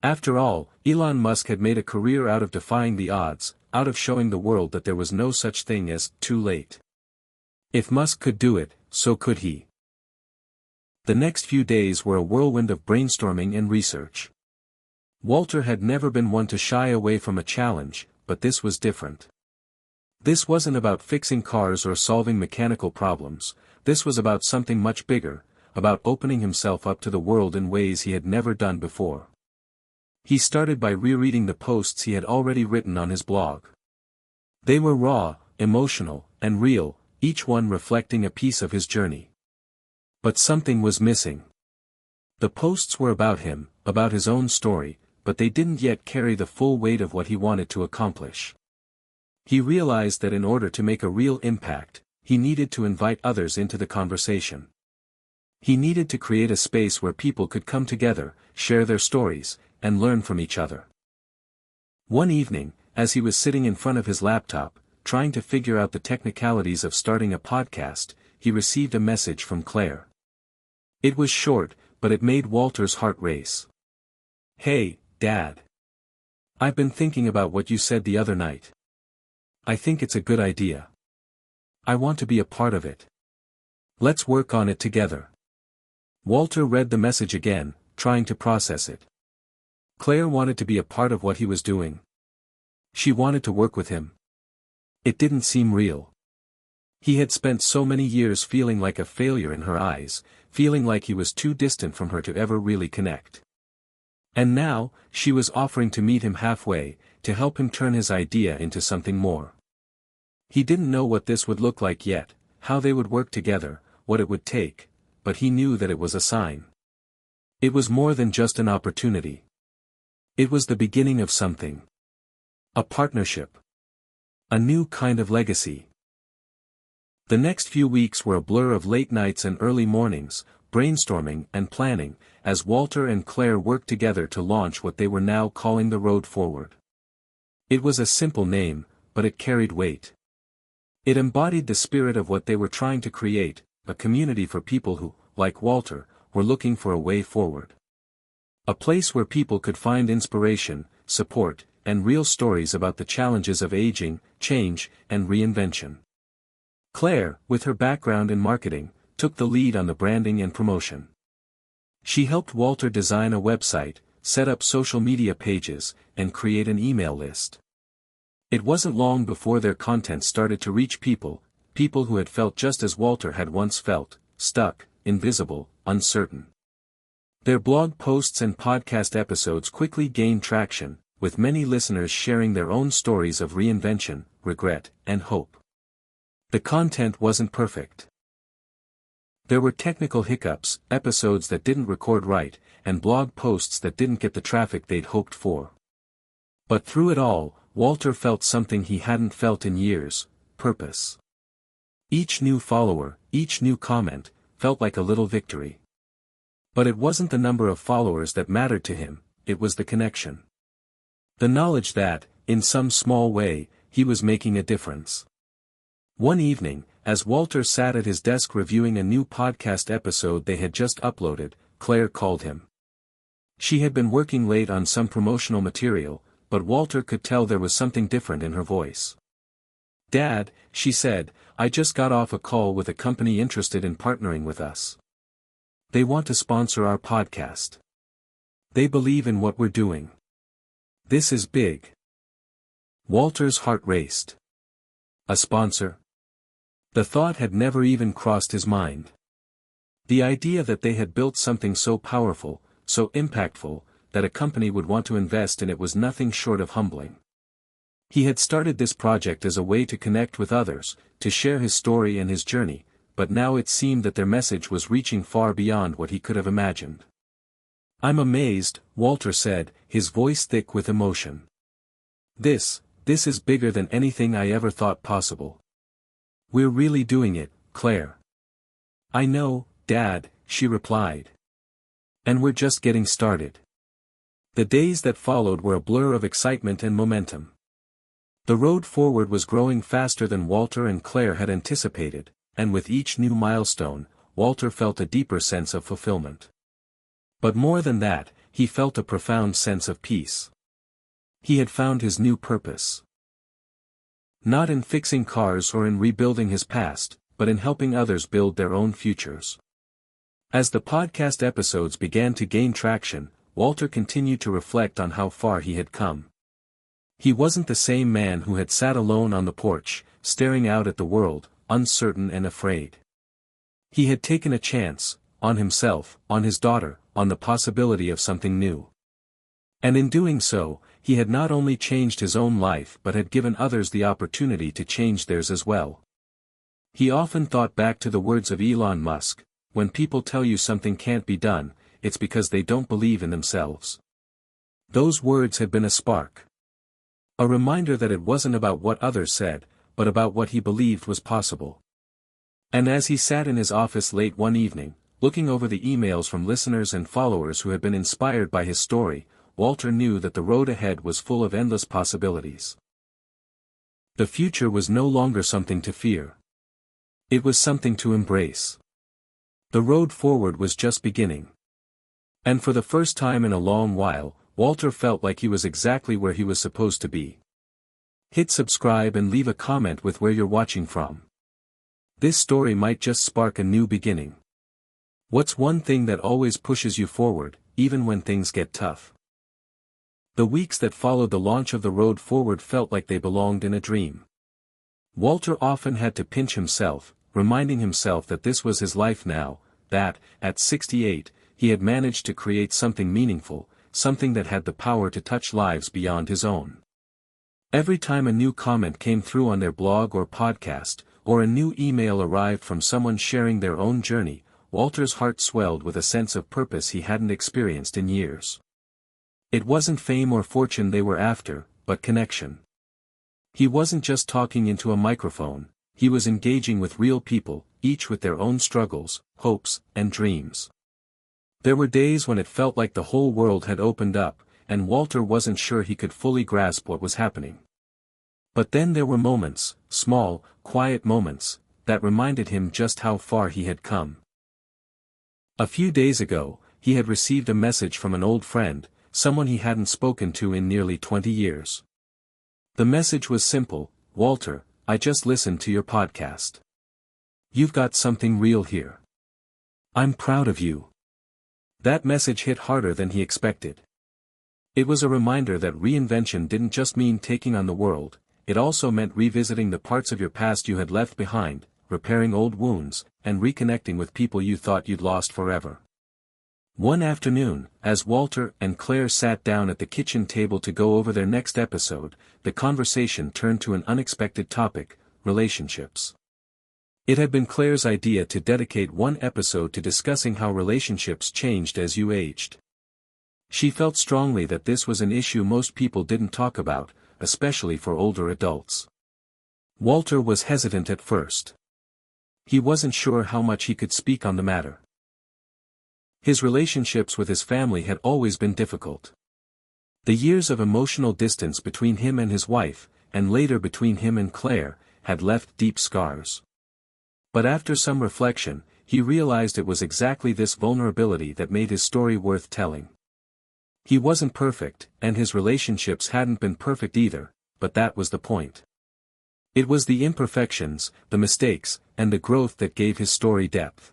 After all, Elon Musk had made a career out of defying the odds, out of showing the world that there was no such thing as too late. If Musk could do it, so could he. The next few days were a whirlwind of brainstorming and research. Walter had never been one to shy away from a challenge, but this was different. This wasn't about fixing cars or solving mechanical problems, this was about something much bigger, about opening himself up to the world in ways he had never done before. He started by rereading the posts he had already written on his blog. They were raw, emotional, and real, each one reflecting a piece of his journey. But something was missing. The posts were about him, about his own story, but they didn't yet carry the full weight of what he wanted to accomplish. He realized that in order to make a real impact, he needed to invite others into the conversation. He needed to create a space where people could come together, share their stories, and learn from each other. One evening, as he was sitting in front of his laptop, trying to figure out the technicalities of starting a podcast, he received a message from Claire. It was short, but it made Walter's heart race. "Hey, Dad. I've been thinking about what you said the other night. I think it's a good idea. I want to be a part of it. Let's work on it together." Walter read the message again, trying to process it. Claire wanted to be a part of what he was doing. She wanted to work with him. It didn't seem real. He had spent so many years feeling like a failure in her eyes, feeling like he was too distant from her to ever really connect. And now, she was offering to meet him halfway, to help him turn his idea into something more. He didn't know what this would look like yet, how they would work together, what it would take, but he knew that it was a sign. It was more than just an opportunity. It was the beginning of something. A partnership. A new kind of legacy. The next few weeks were a blur of late nights and early mornings, brainstorming and planning, as Walter and Claire worked together to launch what they were now calling the Road Forward. It was a simple name, but it carried weight. It embodied the spirit of what they were trying to create, a community for people who, like Walter, were looking for a way forward. A place where people could find inspiration, support, and real stories about the challenges of aging, change, and reinvention. Claire, with her background in marketing, took the lead on the branding and promotion. She helped Walter design a website, set up social media pages, and create an email list. It wasn't long before their content started to reach people who had felt just as Walter had once felt, stuck, invisible, uncertain. Their blog posts and podcast episodes quickly gained traction, with many listeners sharing their own stories of reinvention, regret, and hope. The content wasn't perfect. There were technical hiccups, episodes that didn't record right, and blog posts that didn't get the traffic they'd hoped for. But through it all, Walter felt something he hadn't felt in years: purpose. Each new follower, each new comment, felt like a little victory. But it wasn't the number of followers that mattered to him, it was the connection. The knowledge that, in some small way, he was making a difference. One evening, as Walter sat at his desk reviewing a new podcast episode they had just uploaded, Claire called him. She had been working late on some promotional material, but Walter could tell there was something different in her voice. "Dad," she said, "I just got off a call with a company interested in partnering with us. They want to sponsor our podcast. They believe in what we're doing. This is big." Walter's heart raced. A sponsor? The thought had never even crossed his mind. The idea that they had built something so powerful, so impactful, that a company would want to invest in it was nothing short of humbling. He had started this project as a way to connect with others, to share his story and his journey, but now it seemed that their message was reaching far beyond what he could have imagined. "I'm amazed," Walter said, his voice thick with emotion. This is bigger than anything I ever thought possible. We're really doing it, Claire." "I know, Dad," she replied. "And we're just getting started." The days that followed were a blur of excitement and momentum. The road forward was growing faster than Walter and Claire had anticipated, and with each new milestone, Walter felt a deeper sense of fulfillment. But more than that, he felt a profound sense of peace. He had found his new purpose. Not in fixing cars or in rebuilding his past, but in helping others build their own futures. As the podcast episodes began to gain traction, Walter continued to reflect on how far he had come. He wasn't the same man who had sat alone on the porch, staring out at the world, uncertain and afraid. He had taken a chance, on himself, on his daughter, on the possibility of something new. And in doing so, he had not only changed his own life but had given others the opportunity to change theirs as well. He often thought back to the words of Elon Musk, "When people tell you something can't be done, it's because they don't believe in themselves." Those words had been a spark. A reminder that it wasn't about what others said, but about what he believed was possible. And as he sat in his office late one evening, looking over the emails from listeners and followers who had been inspired by his story, Walter knew that the road ahead was full of endless possibilities. The future was no longer something to fear. It was something to embrace. The road forward was just beginning. And for the first time in a long while, Walter felt like he was exactly where he was supposed to be. Hit subscribe and leave a comment with where you're watching from. This story might just spark a new beginning. What's one thing that always pushes you forward, even when things get tough? The weeks that followed the launch of the road forward felt like they belonged in a dream. Walter often had to pinch himself, reminding himself that this was his life now, that, at 68, he had managed to create something meaningful, something that had the power to touch lives beyond his own. Every time a new comment came through on their blog or podcast, or a new email arrived from someone sharing their own journey, Walter's heart swelled with a sense of purpose he hadn't experienced in years. It wasn't fame or fortune they were after, but connection. He wasn't just talking into a microphone, he was engaging with real people, each with their own struggles, hopes, and dreams. There were days when it felt like the whole world had opened up, and Walter wasn't sure he could fully grasp what was happening. But then there were moments, small, quiet moments, that reminded him just how far he had come. A few days ago, he had received a message from an old friend, someone he hadn't spoken to in nearly 20 years. The message was simple: "Walter, I just listened to your podcast. You've got something real here. I'm proud of you." That message hit harder than he expected. It was a reminder that reinvention didn't just mean taking on the world, it also meant revisiting the parts of your past you had left behind, repairing old wounds, and reconnecting with people you thought you'd lost forever. One afternoon, as Walter and Claire sat down at the kitchen table to go over their next episode, the conversation turned to an unexpected topic: relationships. It had been Claire's idea to dedicate one episode to discussing how relationships changed as you aged. She felt strongly that this was an issue most people didn't talk about, especially for older adults. Walter was hesitant at first. He wasn't sure how much he could speak on the matter. His relationships with his family had always been difficult. The years of emotional distance between him and his wife, and later between him and Claire, had left deep scars. But after some reflection, he realized it was exactly this vulnerability that made his story worth telling. He wasn't perfect, and his relationships hadn't been perfect either, but that was the point. It was the imperfections, the mistakes, and the growth that gave his story depth.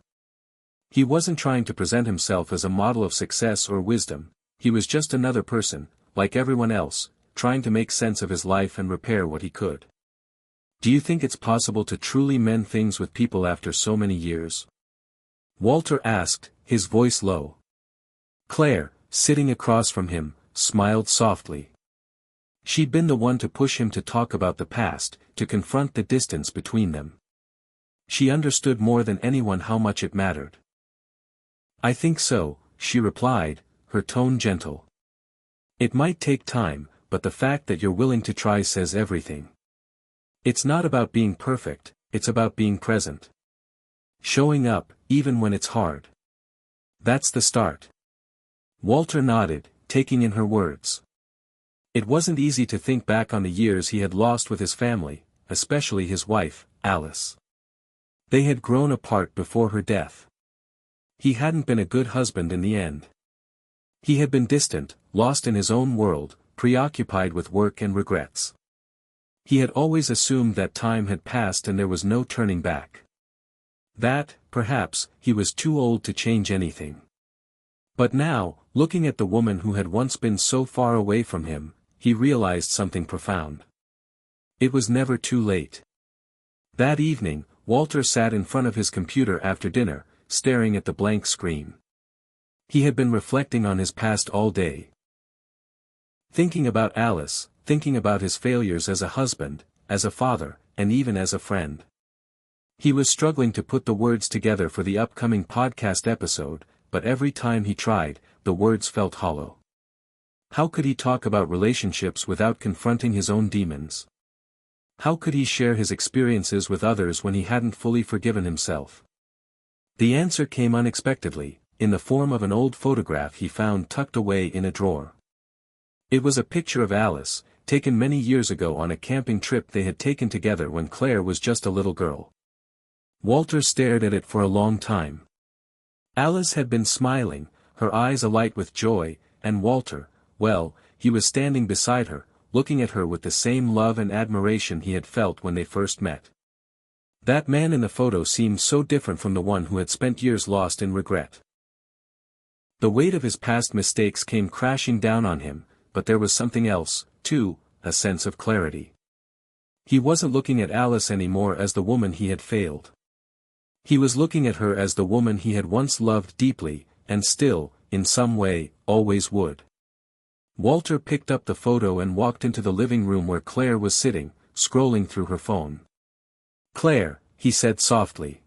He wasn't trying to present himself as a model of success or wisdom, he was just another person, like everyone else, trying to make sense of his life and repair what he could. Do you think it's possible to truly mend things with people after so many years? Walter asked, his voice low. Claire, sitting across from him, smiled softly. She'd been the one to push him to talk about the past, to confront the distance between them. She understood more than anyone how much it mattered. I think so, she replied, her tone gentle. It might take time, but the fact that you're willing to try says everything. It's not about being perfect, it's about being present. Showing up, even when it's hard. That's the start. Walter nodded, taking in her words. It wasn't easy to think back on the years he had lost with his family, especially his wife, Alice. They had grown apart before her death. He hadn't been a good husband in the end. He had been distant, lost in his own world, preoccupied with work and regrets. He had always assumed that time had passed and there was no turning back. That, perhaps, he was too old to change anything. But now, looking at the woman who had once been so far away from him, he realized something profound. It was never too late. That evening, Walter sat in front of his computer after dinner, staring at the blank screen. He had been reflecting on his past all day. Thinking about Alice, thinking about his failures as a husband, as a father, and even as a friend. He was struggling to put the words together for the upcoming podcast episode, but every time he tried, the words felt hollow. How could he talk about relationships without confronting his own demons? How could he share his experiences with others when he hadn't fully forgiven himself? The answer came unexpectedly, in the form of an old photograph he found tucked away in a drawer. It was a picture of Alice, taken many years ago on a camping trip they had taken together when Claire was just a little girl. Walter stared at it for a long time. Alice had been smiling, her eyes alight with joy, and Walter, well, he was standing beside her, looking at her with the same love and admiration he had felt when they first met. That man in the photo seemed so different from the one who had spent years lost in regret. The weight of his past mistakes came crashing down on him, but there was something else, too, a sense of clarity. He wasn't looking at Alice anymore as the woman he had failed. He was looking at her as the woman he had once loved deeply, and still, in some way, always would. Walter picked up the photo and walked into the living room where Claire was sitting, scrolling through her phone. Claire, he said softly.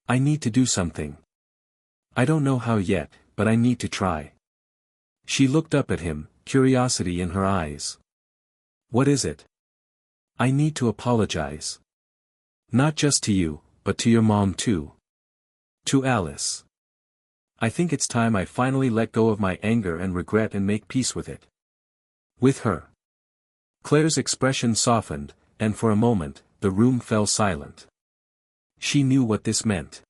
I need to do something. I don't know how yet, but I need to try. She looked up at him, curiosity in her eyes. What is it? I need to apologize. Not just to you, but to your mom too. To Alice. I think it's time I finally let go of my anger and regret and make peace with it. With her. Claire's expression softened, and for a moment, the room fell silent. She knew what this meant.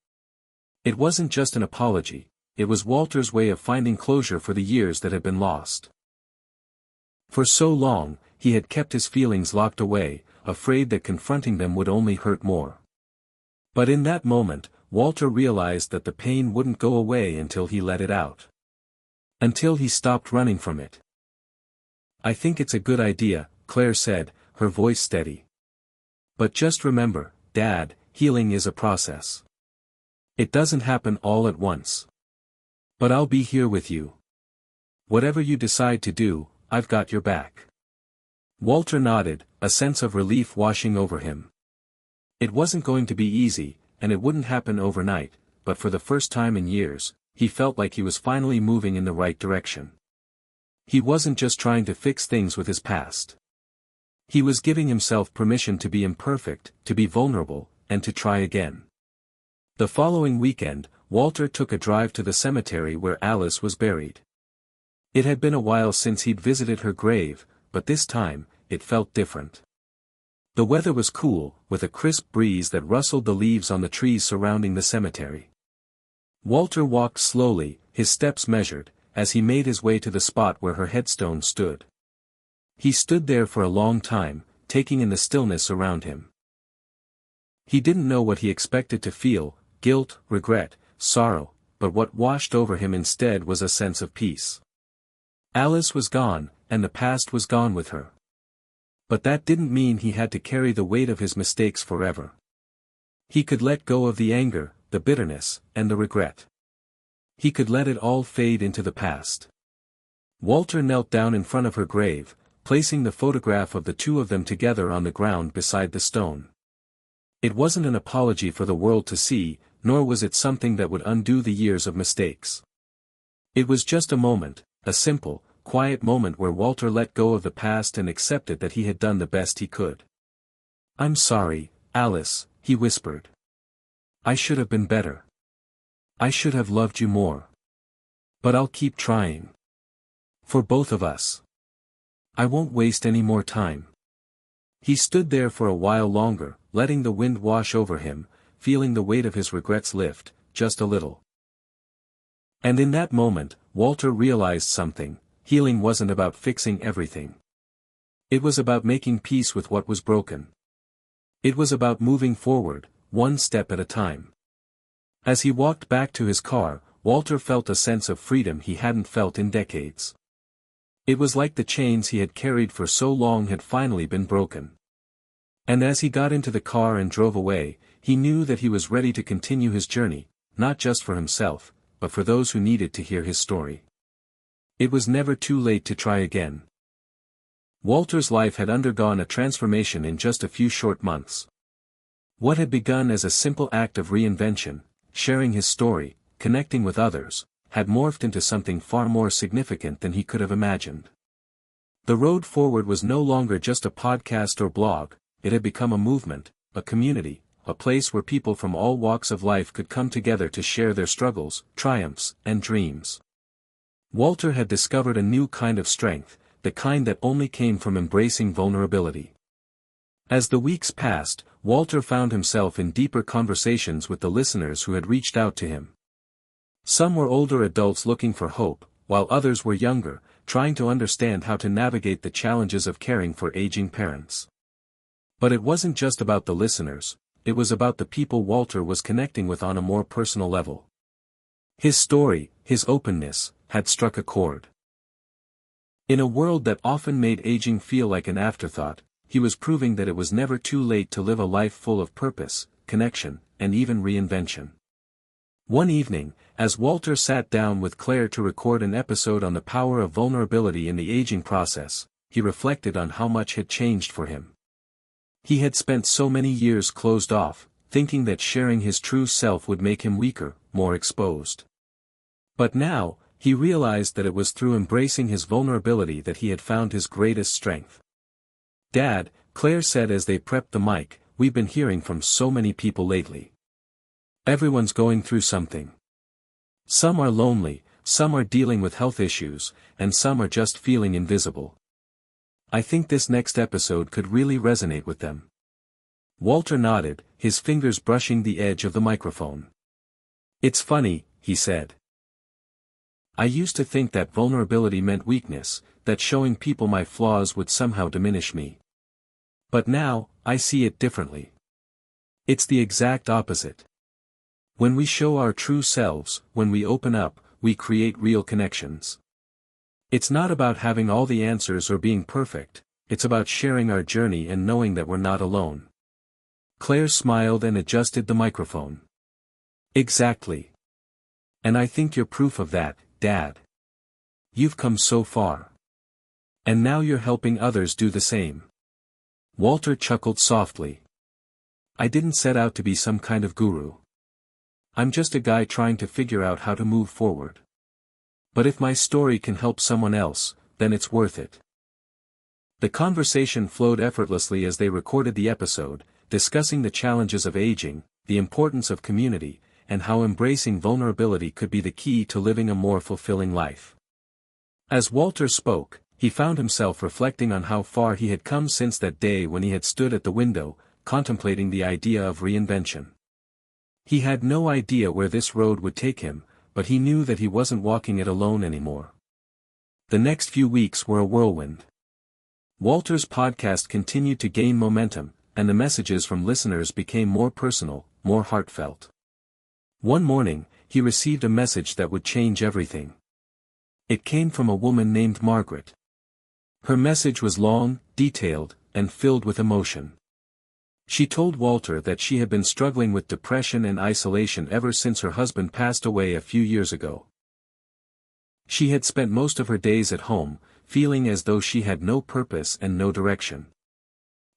It wasn't just an apology, it was Walter's way of finding closure for the years that had been lost. For so long, he had kept his feelings locked away, afraid that confronting them would only hurt more. But in that moment, Walter realized that the pain wouldn't go away until he let it out. Until he stopped running from it. I think it's a good idea, Claire said, her voice steady. But just remember, Dad, healing is a process. It doesn't happen all at once. But I'll be here with you. Whatever you decide to do, I've got your back. Walter nodded, a sense of relief washing over him. It wasn't going to be easy, and it wouldn't happen overnight, but for the first time in years, he felt like he was finally moving in the right direction. He wasn't just trying to fix things with his past. He was giving himself permission to be imperfect, to be vulnerable, and to try again. The following weekend, Walter took a drive to the cemetery where Alice was buried. It had been a while since he'd visited her grave, but this time, it felt different. The weather was cool, with a crisp breeze that rustled the leaves on the trees surrounding the cemetery. Walter walked slowly, his steps measured, as he made his way to the spot where her headstone stood. He stood there for a long time, taking in the stillness around him. He didn't know what he expected to feel, guilt, regret, sorrow, but what washed over him instead was a sense of peace. Alice was gone, and the past was gone with her. But that didn't mean he had to carry the weight of his mistakes forever. He could let go of the anger, the bitterness, and the regret. He could let it all fade into the past. Walter knelt down in front of her grave, placing the photograph of the two of them together on the ground beside the stone. It wasn't an apology for the world to see, nor was it something that would undo the years of mistakes. It was just a moment, a simple, quiet moment where Walter let go of the past and accepted that he had done the best he could. "I'm sorry, Alice," he whispered. "I should have been better. I should have loved you more. But I'll keep trying. For both of us. I won't waste any more time." He stood there for a while longer, letting the wind wash over him, feeling the weight of his regrets lift, just a little. And in that moment, Walter realized something: healing wasn't about fixing everything. It was about making peace with what was broken. It was about moving forward, one step at a time. As he walked back to his car, Walter felt a sense of freedom he hadn't felt in decades. It was like the chains he had carried for so long had finally been broken. And as he got into the car and drove away, he knew that he was ready to continue his journey, not just for himself, but for those who needed to hear his story. It was never too late to try again. Walter's life had undergone a transformation in just a few short months. What had begun as a simple act of reinvention, sharing his story, connecting with others, had morphed into something far more significant than he could have imagined. The road forward was no longer just a podcast or blog, it had become a movement, a community, a place where people from all walks of life could come together to share their struggles, triumphs, and dreams. Walter had discovered a new kind of strength, the kind that only came from embracing vulnerability. As the weeks passed, Walter found himself in deeper conversations with the listeners who had reached out to him. Some were older adults looking for hope, while others were younger, trying to understand how to navigate the challenges of caring for aging parents. But it wasn't just about the listeners, it was about the people Walter was connecting with on a more personal level. His story, his openness, had struck a chord. In a world that often made aging feel like an afterthought, he was proving that it was never too late to live a life full of purpose, connection, and even reinvention. One evening, as Walter sat down with Claire to record an episode on the power of vulnerability in the aging process, he reflected on how much had changed for him. He had spent so many years closed off, thinking that sharing his true self would make him weaker, more exposed. But now, he realized that it was through embracing his vulnerability that he had found his greatest strength. "Dad," Claire said as they prepped the mic, "we've been hearing from so many people lately. Everyone's going through something. Some are lonely, some are dealing with health issues, and some are just feeling invisible. I think this next episode could really resonate with them." Walter nodded, his fingers brushing the edge of the microphone. "It's funny," he said. "I used to think that vulnerability meant weakness, that showing people my flaws would somehow diminish me. But now, I see it differently. It's the exact opposite. When we show our true selves, when we open up, we create real connections. It's not about having all the answers or being perfect, it's about sharing our journey and knowing that we're not alone." Claire smiled and adjusted the microphone. "Exactly. And I think you're proof of that, Dad. You've come so far. And now you're helping others do the same." Walter chuckled softly. "I didn't set out to be some kind of guru. I'm just a guy trying to figure out how to move forward. But if my story can help someone else, then it's worth it." The conversation flowed effortlessly as they recorded the episode, discussing the challenges of aging, the importance of community, and how embracing vulnerability could be the key to living a more fulfilling life. As Walter spoke, he found himself reflecting on how far he had come since that day when he had stood at the window, contemplating the idea of reinvention. He had no idea where this road would take him, but he knew that he wasn't walking it alone anymore. The next few weeks were a whirlwind. Walter's podcast continued to gain momentum, and the messages from listeners became more personal, more heartfelt. One morning, he received a message that would change everything. It came from a woman named Margaret. Her message was long, detailed, and filled with emotion. She told Walter that she had been struggling with depression and isolation ever since her husband passed away a few years ago. She had spent most of her days at home, feeling as though she had no purpose and no direction.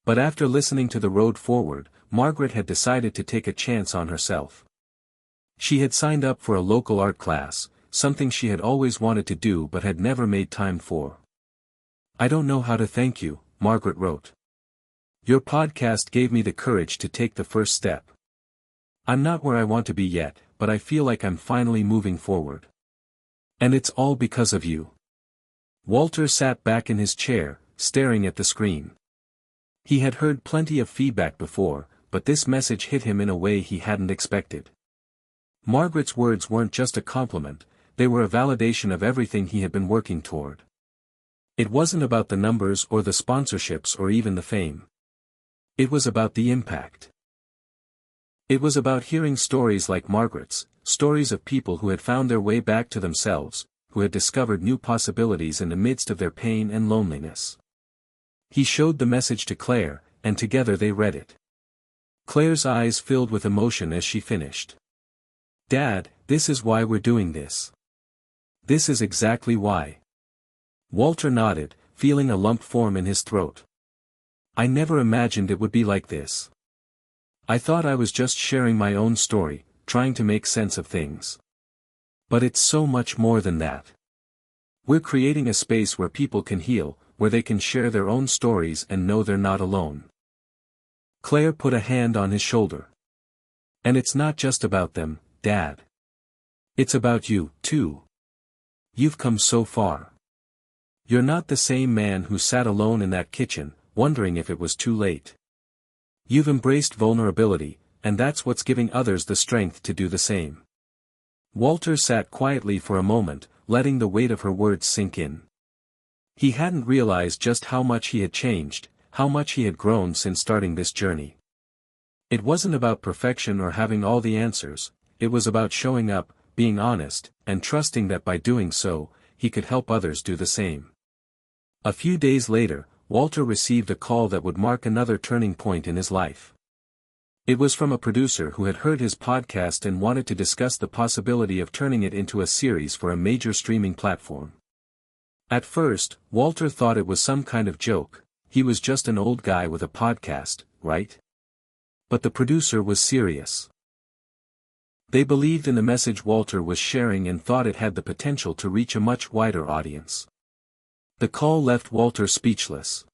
But after listening to The Road Forward, Margaret had decided to take a chance on herself. She had signed up for a local art class, something she had always wanted to do but had never made time for. "I don't know how to thank you," Margaret wrote. "Your podcast gave me the courage to take the first step. I'm not where I want to be yet, but I feel like I'm finally moving forward. And it's all because of you." Walter sat back in his chair, staring at the screen. He had heard plenty of feedback before, but this message hit him in a way he hadn't expected. Margaret's words weren't just a compliment, they were a validation of everything he had been working toward. It wasn't about the numbers or the sponsorships or even the fame. It was about the impact. It was about hearing stories like Margaret's, stories of people who had found their way back to themselves, who had discovered new possibilities in the midst of their pain and loneliness. He showed the message to Claire, and together they read it. Claire's eyes filled with emotion as she finished. "Dad, this is why we're doing this. This is exactly why." Walter nodded, feeling a lump form in his throat. "I never imagined it would be like this. I thought I was just sharing my own story, trying to make sense of things. But it's so much more than that. We're creating a space where people can heal, where they can share their own stories and know they're not alone." Claire put a hand on his shoulder. "And it's not just about them, Dad. It's about you, too. You've come so far. You're not the same man who sat alone in that kitchen, wondering if it was too late. You've embraced vulnerability, and that's what's giving others the strength to do the same." Walter sat quietly for a moment, letting the weight of her words sink in. He hadn't realized just how much he had changed, how much he had grown since starting this journey. It wasn't about perfection or having all the answers, it was about showing up, being honest, and trusting that by doing so, he could help others do the same. A few days later, Walter received a call that would mark another turning point in his life. It was from a producer who had heard his podcast and wanted to discuss the possibility of turning it into a series for a major streaming platform. At first, Walter thought it was some kind of joke, he was just an old guy with a podcast, right? But the producer was serious. They believed in the message Walter was sharing and thought it had the potential to reach a much wider audience. The call left Walter speechless.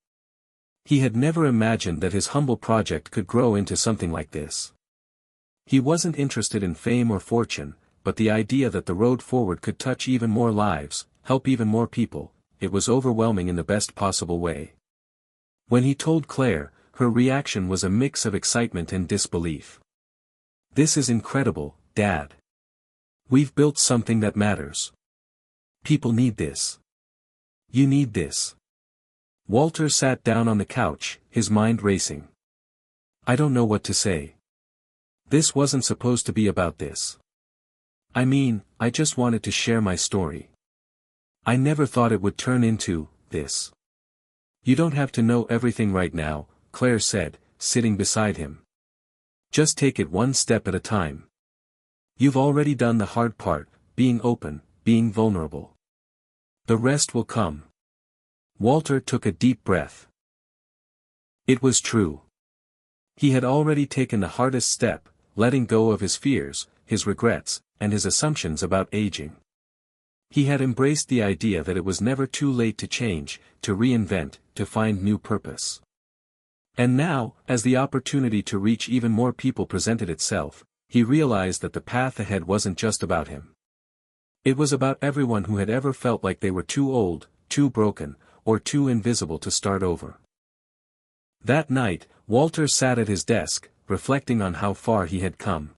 He had never imagined that his humble project could grow into something like this. He wasn't interested in fame or fortune, but the idea that The Road Forward could touch even more lives, help even more people, it was overwhelming in the best possible way. When he told Claire, her reaction was a mix of excitement and disbelief. "This is incredible, Dad. We've built something that matters. People need this. You need this." Walter sat down on the couch, his mind racing. "I don't know what to say. This wasn't supposed to be about this. I mean, I just wanted to share my story. I never thought it would turn into this." "You don't have to know everything right now," Claire said, sitting beside him. "Just take it one step at a time. You've already done the hard part, being open, being vulnerable. The rest will come." Walter took a deep breath. It was true. He had already taken the hardest step, letting go of his fears, his regrets, and his assumptions about aging. He had embraced the idea that it was never too late to change, to reinvent, to find new purpose. And now, as the opportunity to reach even more people presented itself, he realized that the path ahead wasn't just about him. It was about everyone who had ever felt like they were too old, too broken, or too invisible to start over. That night, Walter sat at his desk, reflecting on how far he had come.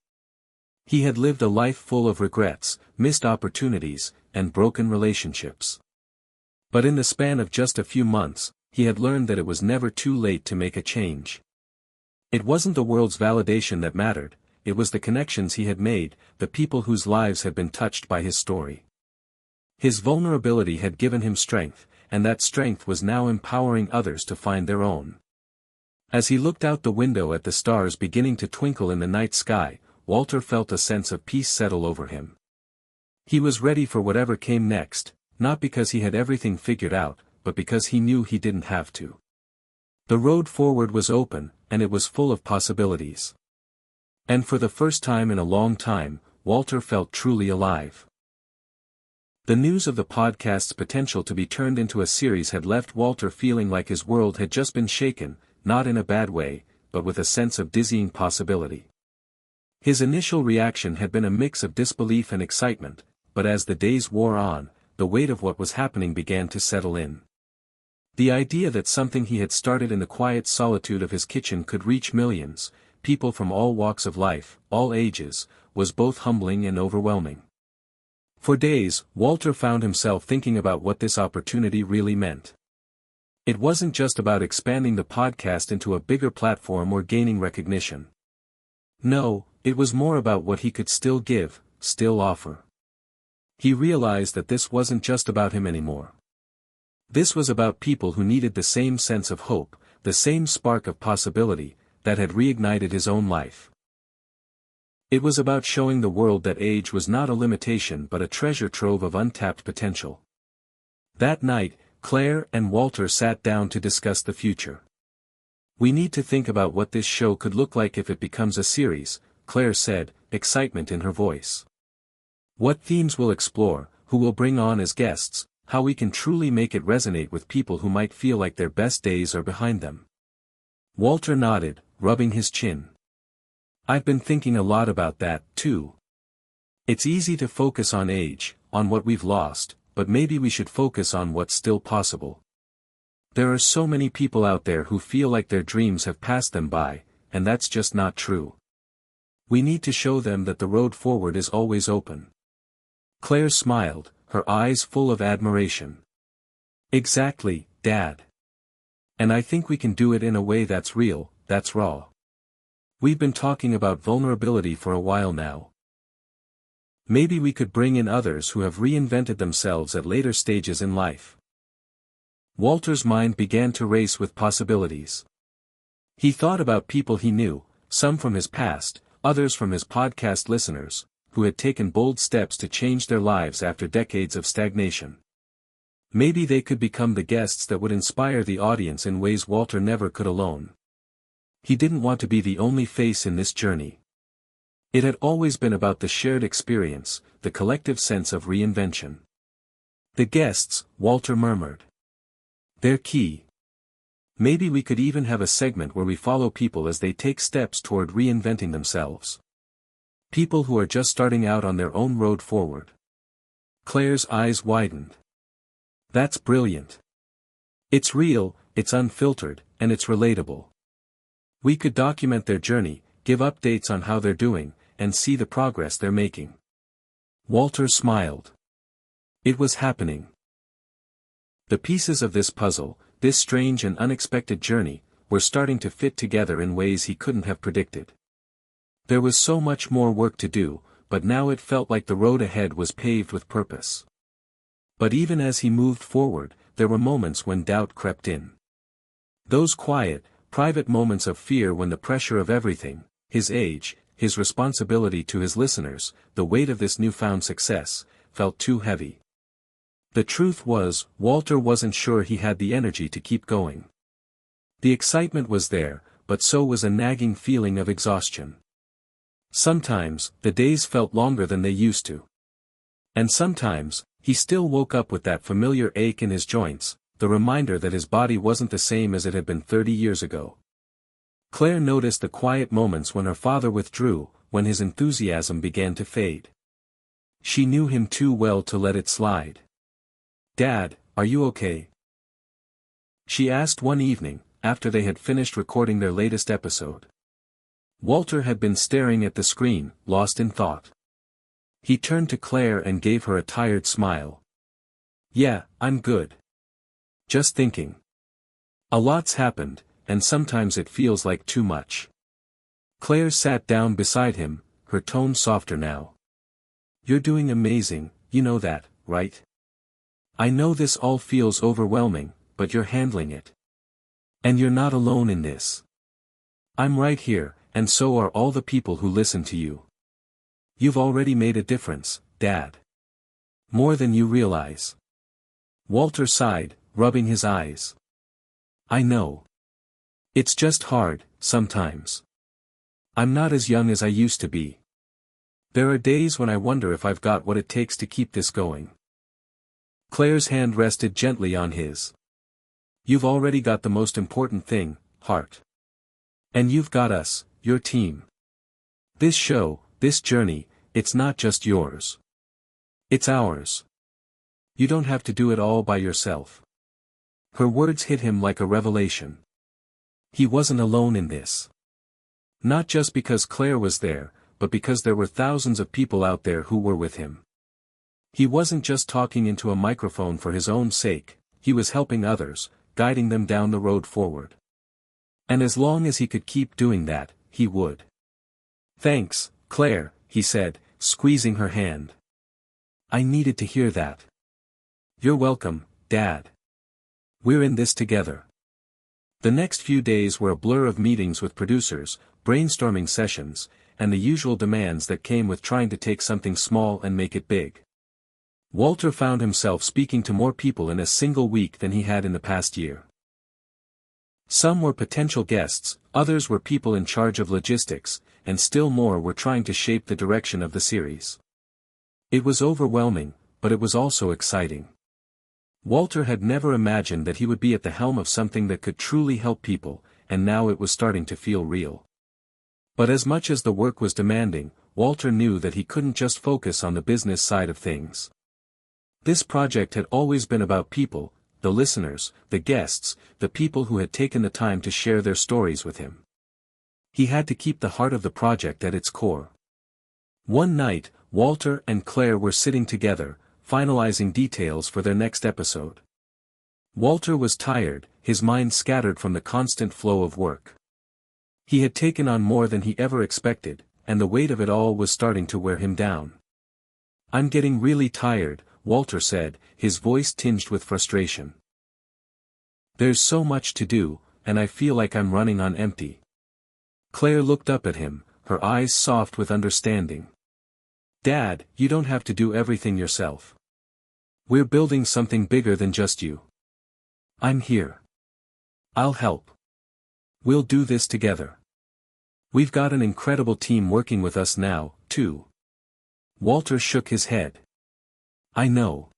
He had lived a life full of regrets, missed opportunities, and broken relationships. But in the span of just a few months, he had learned that it was never too late to make a change. It wasn't the world's validation that mattered, it was the connections he had made, the people whose lives had been touched by his story. His vulnerability had given him strength, and that strength was now empowering others to find their own. As he looked out the window at the stars beginning to twinkle in the night sky, Walter felt a sense of peace settle over him. He was ready for whatever came next, not because he had everything figured out, but because he knew he didn't have to. The road forward was open, and it was full of possibilities. And for the first time in a long time, Walter felt truly alive. The news of the podcast's potential to be turned into a series had left Walter feeling like his world had just been shaken, not in a bad way, but with a sense of dizzying possibility. His initial reaction had been a mix of disbelief and excitement, but as the days wore on, the weight of what was happening began to settle in. The idea that something he had started in the quiet solitude of his kitchen could reach millions, people from all walks of life, all ages, was both humbling and overwhelming. For days, Walter found himself thinking about what this opportunity really meant. It wasn't just about expanding the podcast into a bigger platform or gaining recognition. No, it was more about what he could still give, still offer. He realized that this wasn't just about him anymore. This was about people who needed the same sense of hope, the same spark of possibility, that had reignited his own life. It was about showing the world that age was not a limitation but a treasure trove of untapped potential. That night, Claire and Walter sat down to discuss the future. "We need to think about what this show could look like if it becomes a series," Claire said, excitement in her voice. "What themes we'll explore, who we'll bring on as guests, how we can truly make it resonate with people who might feel like their best days are behind them." Walter nodded, rubbing his chin. "I've been thinking a lot about that, too. It's easy to focus on age, on what we've lost, but maybe we should focus on what's still possible. There are so many people out there who feel like their dreams have passed them by, and that's just not true. We need to show them that the road forward is always open." Claire smiled, her eyes full of admiration. "Exactly, Dad. And I think we can do it in a way that's real, that's raw. We've been talking about vulnerability for a while now. Maybe we could bring in others who have reinvented themselves at later stages in life." Walter's mind began to race with possibilities. He thought about people he knew, some from his past, others from his podcast listeners, who had taken bold steps to change their lives after decades of stagnation. Maybe they could become the guests that would inspire the audience in ways Walter never could alone. He didn't want to be the only face in this journey. It had always been about the shared experience, the collective sense of reinvention. "The guests," Walter murmured. "They're key. Maybe we could even have a segment where we follow people as they take steps toward reinventing themselves. People who are just starting out on their own road forward." Claire's eyes widened. "That's brilliant. It's real, it's unfiltered, and it's relatable. We could document their journey, give updates on how they're doing, and see the progress they're making." Walter smiled. It was happening. The pieces of this puzzle, this strange and unexpected journey, were starting to fit together in ways he couldn't have predicted. There was so much more work to do, but now it felt like the road ahead was paved with purpose. But even as he moved forward, there were moments when doubt crept in. Those quiet, private moments of fear when the pressure of everything, his age, his responsibility to his listeners, the weight of this newfound success, felt too heavy. The truth was, Walter wasn't sure he had the energy to keep going. The excitement was there, but so was a nagging feeling of exhaustion. Sometimes, the days felt longer than they used to. And sometimes, he still woke up with that familiar ache in his joints, the reminder that his body wasn't the same as it had been 30 years ago. Claire noticed the quiet moments when her father withdrew, when his enthusiasm began to fade. She knew him too well to let it slide. "Dad, are you okay?" she asked one evening, after they had finished recording their latest episode. Walter had been staring at the screen, lost in thought. He turned to Claire and gave her a tired smile. "Yeah, I'm good. Just thinking. A lot's happened, and sometimes it feels like too much." Claire sat down beside him, her tone softer now. "You're doing amazing, you know that, right? I know this all feels overwhelming, but you're handling it. And you're not alone in this. I'm right here, and so are all the people who listen to you. You've already made a difference, Dad. More than you realize." Walter sighed, rubbing his eyes. "I know. It's just hard, sometimes. I'm not as young as I used to be. There are days when I wonder if I've got what it takes to keep this going." Claire's hand rested gently on his. "You've already got the most important thing, heart. And you've got us, your team. This show, this journey, it's not just yours. It's ours. You don't have to do it all by yourself." Her words hit him like a revelation. He wasn't alone in this. Not just because Claire was there, but because there were thousands of people out there who were with him. He wasn't just talking into a microphone for his own sake, he was helping others, guiding them down the road forward. And as long as he could keep doing that, he would. "Thanks, Claire," he said, squeezing her hand. "I needed to hear that." "You're welcome, Dad. We're in this together." The next few days were a blur of meetings with producers, brainstorming sessions, and the usual demands that came with trying to take something small and make it big. Walter found himself speaking to more people in a single week than he had in the past year. Some were potential guests, others were people in charge of logistics, and still more were trying to shape the direction of the series. It was overwhelming, but it was also exciting. Walter had never imagined that he would be at the helm of something that could truly help people, and now it was starting to feel real. But as much as the work was demanding, Walter knew that he couldn't just focus on the business side of things. This project had always been about people, the listeners, the guests, the people who had taken the time to share their stories with him. He had to keep the heart of the project at its core. One night, Walter and Claire were sitting together, finalizing details for their next episode. Walter was tired, his mind scattered from the constant flow of work. He had taken on more than he ever expected, and the weight of it all was starting to wear him down. "I'm getting really tired," Walter said, his voice tinged with frustration. "There's so much to do, and I feel like I'm running on empty." Claire looked up at him, her eyes soft with understanding. "Dad, you don't have to do everything yourself. We're building something bigger than just you. I'm here. I'll help. We'll do this together. We've got an incredible team working with us now, too." Walter shook his head. "I know.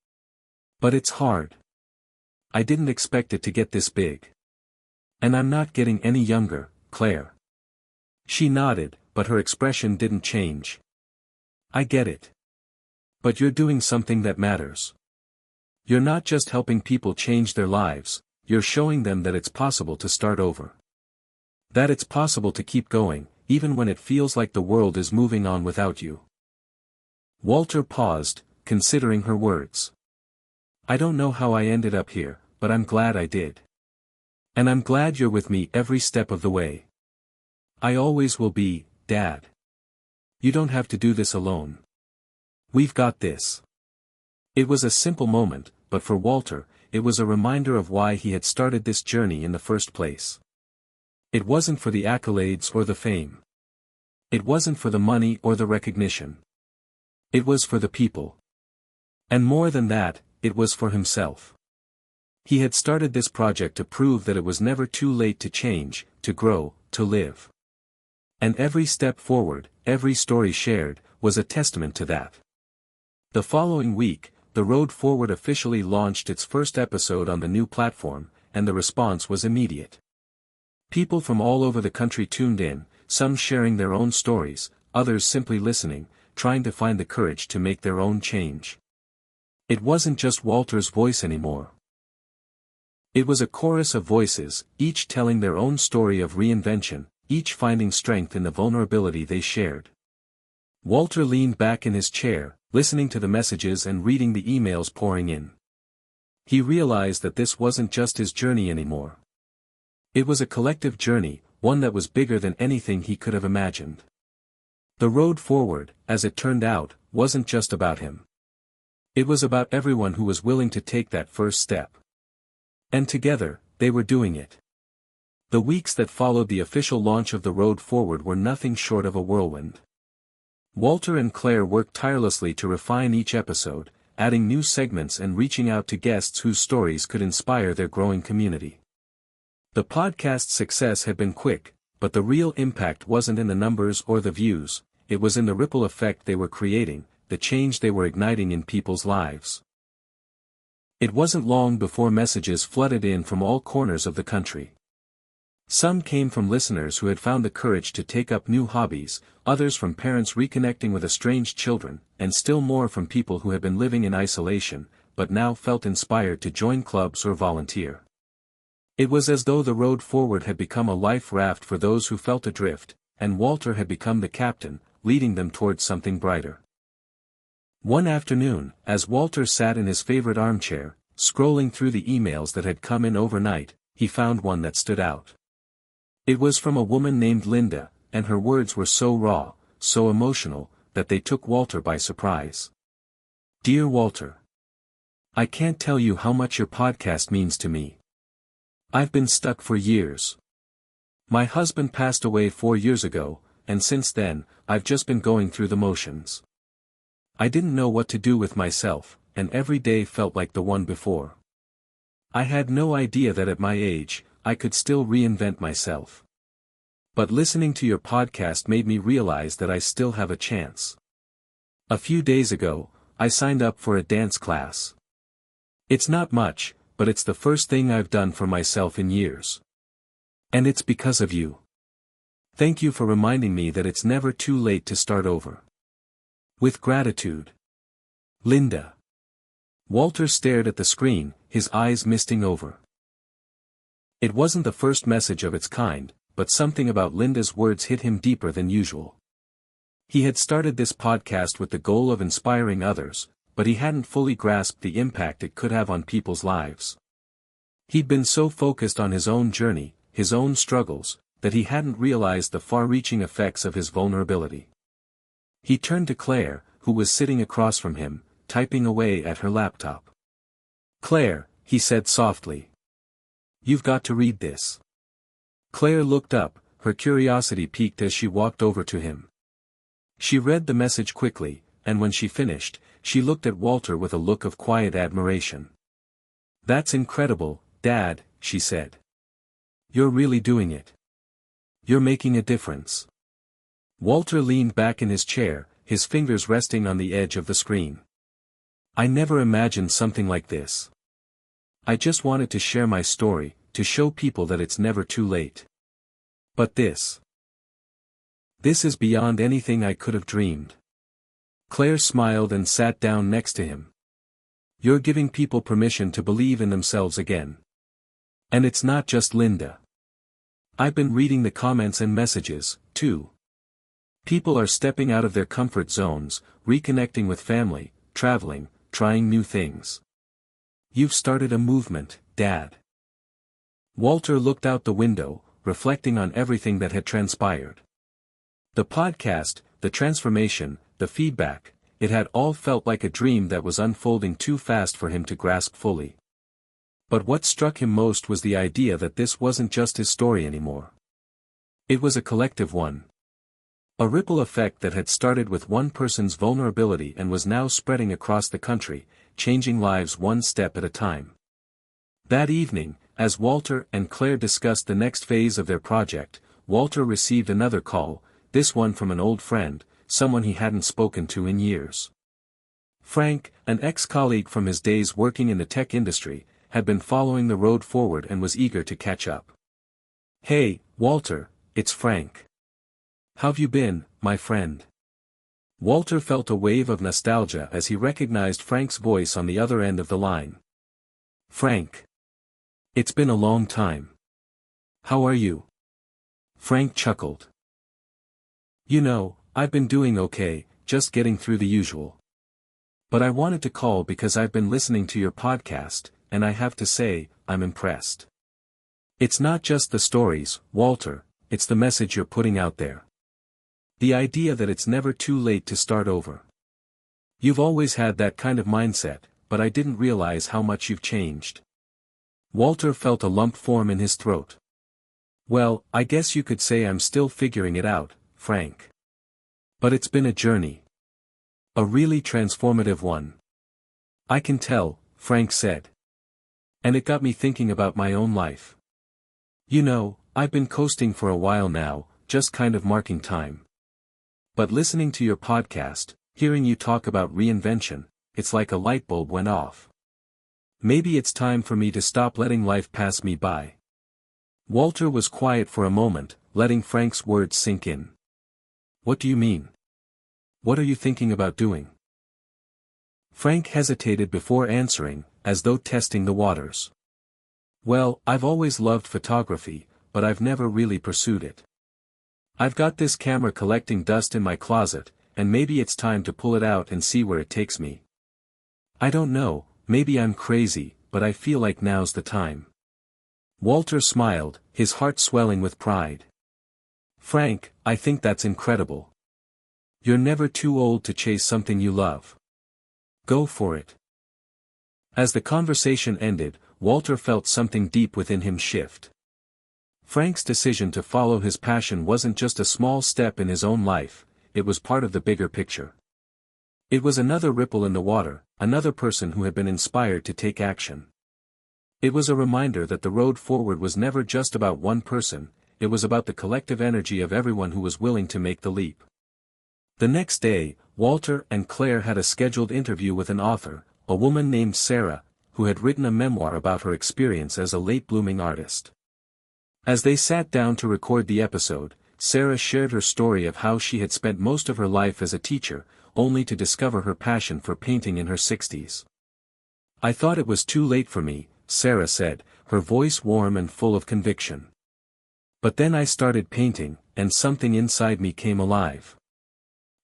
But it's hard. I didn't expect it to get this big. And I'm not getting any younger, Claire." She nodded, but her expression didn't change. "I get it. But you're doing something that matters. You're not just helping people change their lives, you're showing them that it's possible to start over. That it's possible to keep going, even when it feels like the world is moving on without you." Walter paused, considering her words. "I don't know how I ended up here, but I'm glad I did. And I'm glad you're with me every step of the way. I always will be, Dad. You don't have to do this alone. We've got this." It was a simple moment, but for Walter, it was a reminder of why he had started this journey in the first place. It wasn't for the accolades or the fame. It wasn't for the money or the recognition. It was for the people. And more than that, it was for himself. He had started this project to prove that it was never too late to change, to grow, to live. And every step forward, every story shared, was a testament to that. The following week, The Road Forward officially launched its first episode on the new platform, and the response was immediate. People from all over the country tuned in, some sharing their own stories, others simply listening, trying to find the courage to make their own change. It wasn't just Walter's voice anymore. It was a chorus of voices, each telling their own story of reinvention, each finding strength in the vulnerability they shared. Walter leaned back in his chair, listening to the messages and reading the emails pouring in. He realized that this wasn't just his journey anymore. It was a collective journey, one that was bigger than anything he could have imagined. The road forward, as it turned out, wasn't just about him. It was about everyone who was willing to take that first step. And together, they were doing it. The weeks that followed the official launch of the road forward were nothing short of a whirlwind. Walter and Claire worked tirelessly to refine each episode, adding new segments and reaching out to guests whose stories could inspire their growing community. The podcast's success had been quick, but the real impact wasn't in the numbers or the views, it was in the ripple effect they were creating, the change they were igniting in people's lives. It wasn't long before messages flooded in from all corners of the country. Some came from listeners who had found the courage to take up new hobbies, others from parents reconnecting with estranged children, and still more from people who had been living in isolation, but now felt inspired to join clubs or volunteer. It was as though the road forward had become a life raft for those who felt adrift, and Walter had become the captain, leading them towards something brighter. One afternoon, as Walter sat in his favorite armchair, scrolling through the emails that had come in overnight, he found one that stood out. It was from a woman named Linda, and her words were so raw, so emotional, that they took Walter by surprise. Dear Walter, I can't tell you how much your podcast means to me. I've been stuck for years. My husband passed away 4 years ago, and since then, I've just been going through the motions. I didn't know what to do with myself, and every day felt like the one before. I had no idea that at my age, I could still reinvent myself. But listening to your podcast made me realize that I still have a chance. A few days ago, I signed up for a dance class. It's not much, but it's the first thing I've done for myself in years. And it's because of you. Thank you for reminding me that it's never too late to start over. With gratitude. Linda. Walter stared at the screen, his eyes misting over. It wasn't the first message of its kind, but something about Linda's words hit him deeper than usual. He had started this podcast with the goal of inspiring others, but he hadn't fully grasped the impact it could have on people's lives. He'd been so focused on his own journey, his own struggles, that he hadn't realized the far-reaching effects of his vulnerability. He turned to Claire, who was sitting across from him, typing away at her laptop. Claire, he said softly. You've got to read this. Claire looked up, her curiosity piqued as she walked over to him. She read the message quickly, and when she finished, she looked at Walter with a look of quiet admiration. That's incredible, Dad, she said. You're really doing it. You're making a difference. Walter leaned back in his chair, his fingers resting on the edge of the screen. I never imagined something like this. I just wanted to share my story, to show people that it's never too late. But this is beyond anything I could have dreamed. Claire smiled and sat down next to him. You're giving people permission to believe in themselves again. And it's not just Linda. I've been reading the comments and messages, too. People are stepping out of their comfort zones, reconnecting with family, traveling, trying new things. You've started a movement, Dad. Walter looked out the window, reflecting on everything that had transpired. The podcast, the transformation, the feedback, it had all felt like a dream that was unfolding too fast for him to grasp fully. But what struck him most was the idea that this wasn't just his story anymore. It was a collective one. A ripple effect that had started with one person's vulnerability and was now spreading across the country, changing lives one step at a time. That evening, as Walter and Claire discussed the next phase of their project, Walter received another call, this one from an old friend, someone he hadn't spoken to in years. Frank, an ex-colleague from his days working in the tech industry, had been following the road forward and was eager to catch up. Hey, Walter, it's Frank. How've you been, my friend? Walter felt a wave of nostalgia as he recognized Frank's voice on the other end of the line. Frank. It's been a long time. How are you? Frank chuckled. You know, I've been doing okay, just getting through the usual. But I wanted to call because I've been listening to your podcast, and I have to say, I'm impressed. It's not just the stories, Walter, it's the message you're putting out there. The idea that it's never too late to start over. You've always had that kind of mindset, but I didn't realize how much you've changed. Walter felt a lump form in his throat. Well, I guess you could say I'm still figuring it out, Frank. But it's been a journey. A really transformative one. I can tell, Frank said. And it got me thinking about my own life. You know, I've been coasting for a while now, just kind of marking time. But listening to your podcast, hearing you talk about reinvention, it's like a light bulb went off. Maybe it's time for me to stop letting life pass me by. Walter was quiet for a moment, letting Frank's words sink in. What do you mean? What are you thinking about doing? Frank hesitated before answering, as though testing the waters. Well, I've always loved photography, but I've never really pursued it. I've got this camera collecting dust in my closet, and maybe it's time to pull it out and see where it takes me. I don't know, maybe I'm crazy, but I feel like now's the time. Walter smiled, his heart swelling with pride. Frank, I think that's incredible. You're never too old to chase something you love. Go for it. As the conversation ended, Walter felt something deep within him shift. Frank's decision to follow his passion wasn't just a small step in his own life, it was part of the bigger picture. It was another ripple in the water, another person who had been inspired to take action. It was a reminder that the road forward was never just about one person, it was about the collective energy of everyone who was willing to make the leap. The next day, Walter and Claire had a scheduled interview with an author, a woman named Sarah, who had written a memoir about her experience as a late-blooming artist. As they sat down to record the episode, Sarah shared her story of how she had spent most of her life as a teacher, only to discover her passion for painting in her 60s. I thought it was too late for me, Sarah said, her voice warm and full of conviction. But then I started painting, and something inside me came alive.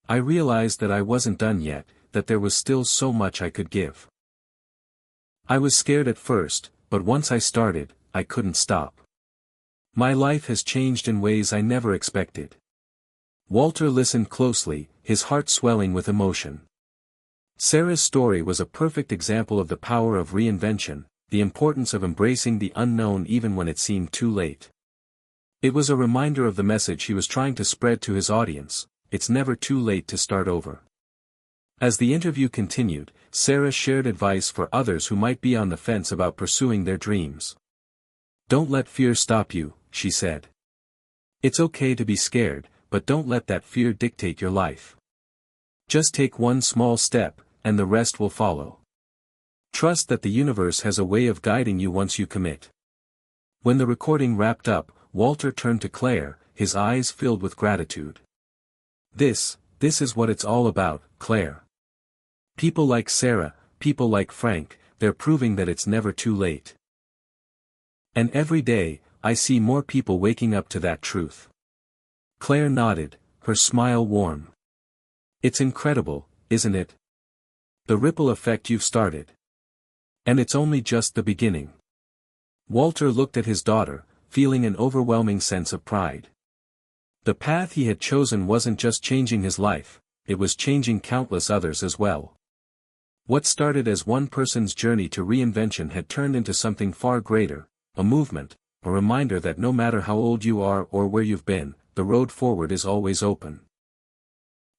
I realized that I wasn't done yet, that there was still so much I could give. I was scared at first, but once I started, I couldn't stop. My life has changed in ways I never expected. Walter listened closely, his heart swelling with emotion. Sarah's story was a perfect example of the power of reinvention, the importance of embracing the unknown even when it seemed too late. It was a reminder of the message he was trying to spread to his audience. It's never too late to start over. As the interview continued, Sarah shared advice for others who might be on the fence about pursuing their dreams. Don't let fear stop you, she said. It's okay to be scared, but don't let that fear dictate your life. Just take one small step, and the rest will follow. Trust that the universe has a way of guiding you once you commit. When the recording wrapped up, Walter turned to Claire, his eyes filled with gratitude. This is what it's all about, Claire. People like Sarah, people like Frank, they're proving that it's never too late. And every day, I see more people waking up to that truth. Claire nodded, her smile warm. It's incredible, isn't it? The ripple effect you've started. And it's only just the beginning. Walter looked at his daughter, feeling an overwhelming sense of pride. The path he had chosen wasn't just changing his life, it was changing countless others as well. What started as one person's journey to reinvention had turned into something far greater, a movement, a reminder that no matter how old you are or where you've been, the road forward is always open.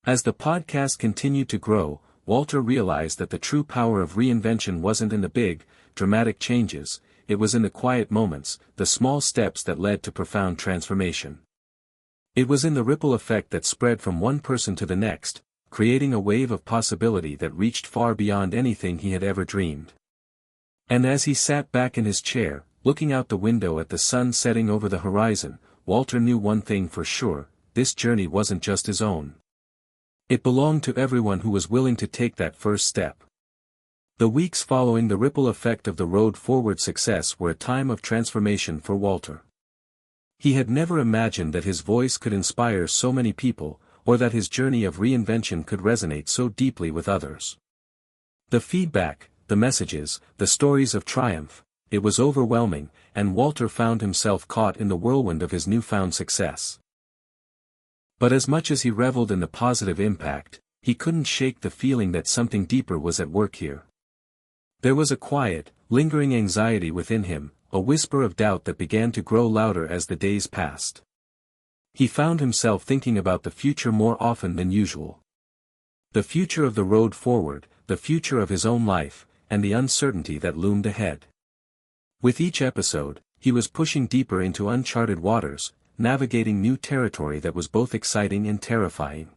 As the podcast continued to grow, Walter realized that the true power of reinvention wasn't in the big, dramatic changes, it was in the quiet moments, the small steps that led to profound transformation. It was in the ripple effect that spread from one person to the next, creating a wave of possibility that reached far beyond anything he had ever dreamed. And as he sat back in his chair, looking out the window at the sun setting over the horizon, Walter knew one thing for sure, this journey wasn't just his own. It belonged to everyone who was willing to take that first step. The weeks following the ripple effect of the road forward success were a time of transformation for Walter. He had never imagined that his voice could inspire so many people, or that his journey of reinvention could resonate so deeply with others. The feedback, the messages, the stories of triumph, it was overwhelming, and Walter found himself caught in the whirlwind of his newfound success. But as much as he reveled in the positive impact, he couldn't shake the feeling that something deeper was at work here. There was a quiet, lingering anxiety within him, a whisper of doubt that began to grow louder as the days passed. He found himself thinking about the future more often than usual. The future of the road forward, the future of his own life, and the uncertainty that loomed ahead. With each episode, he was pushing deeper into uncharted waters, navigating new territory that was both exciting and terrifying.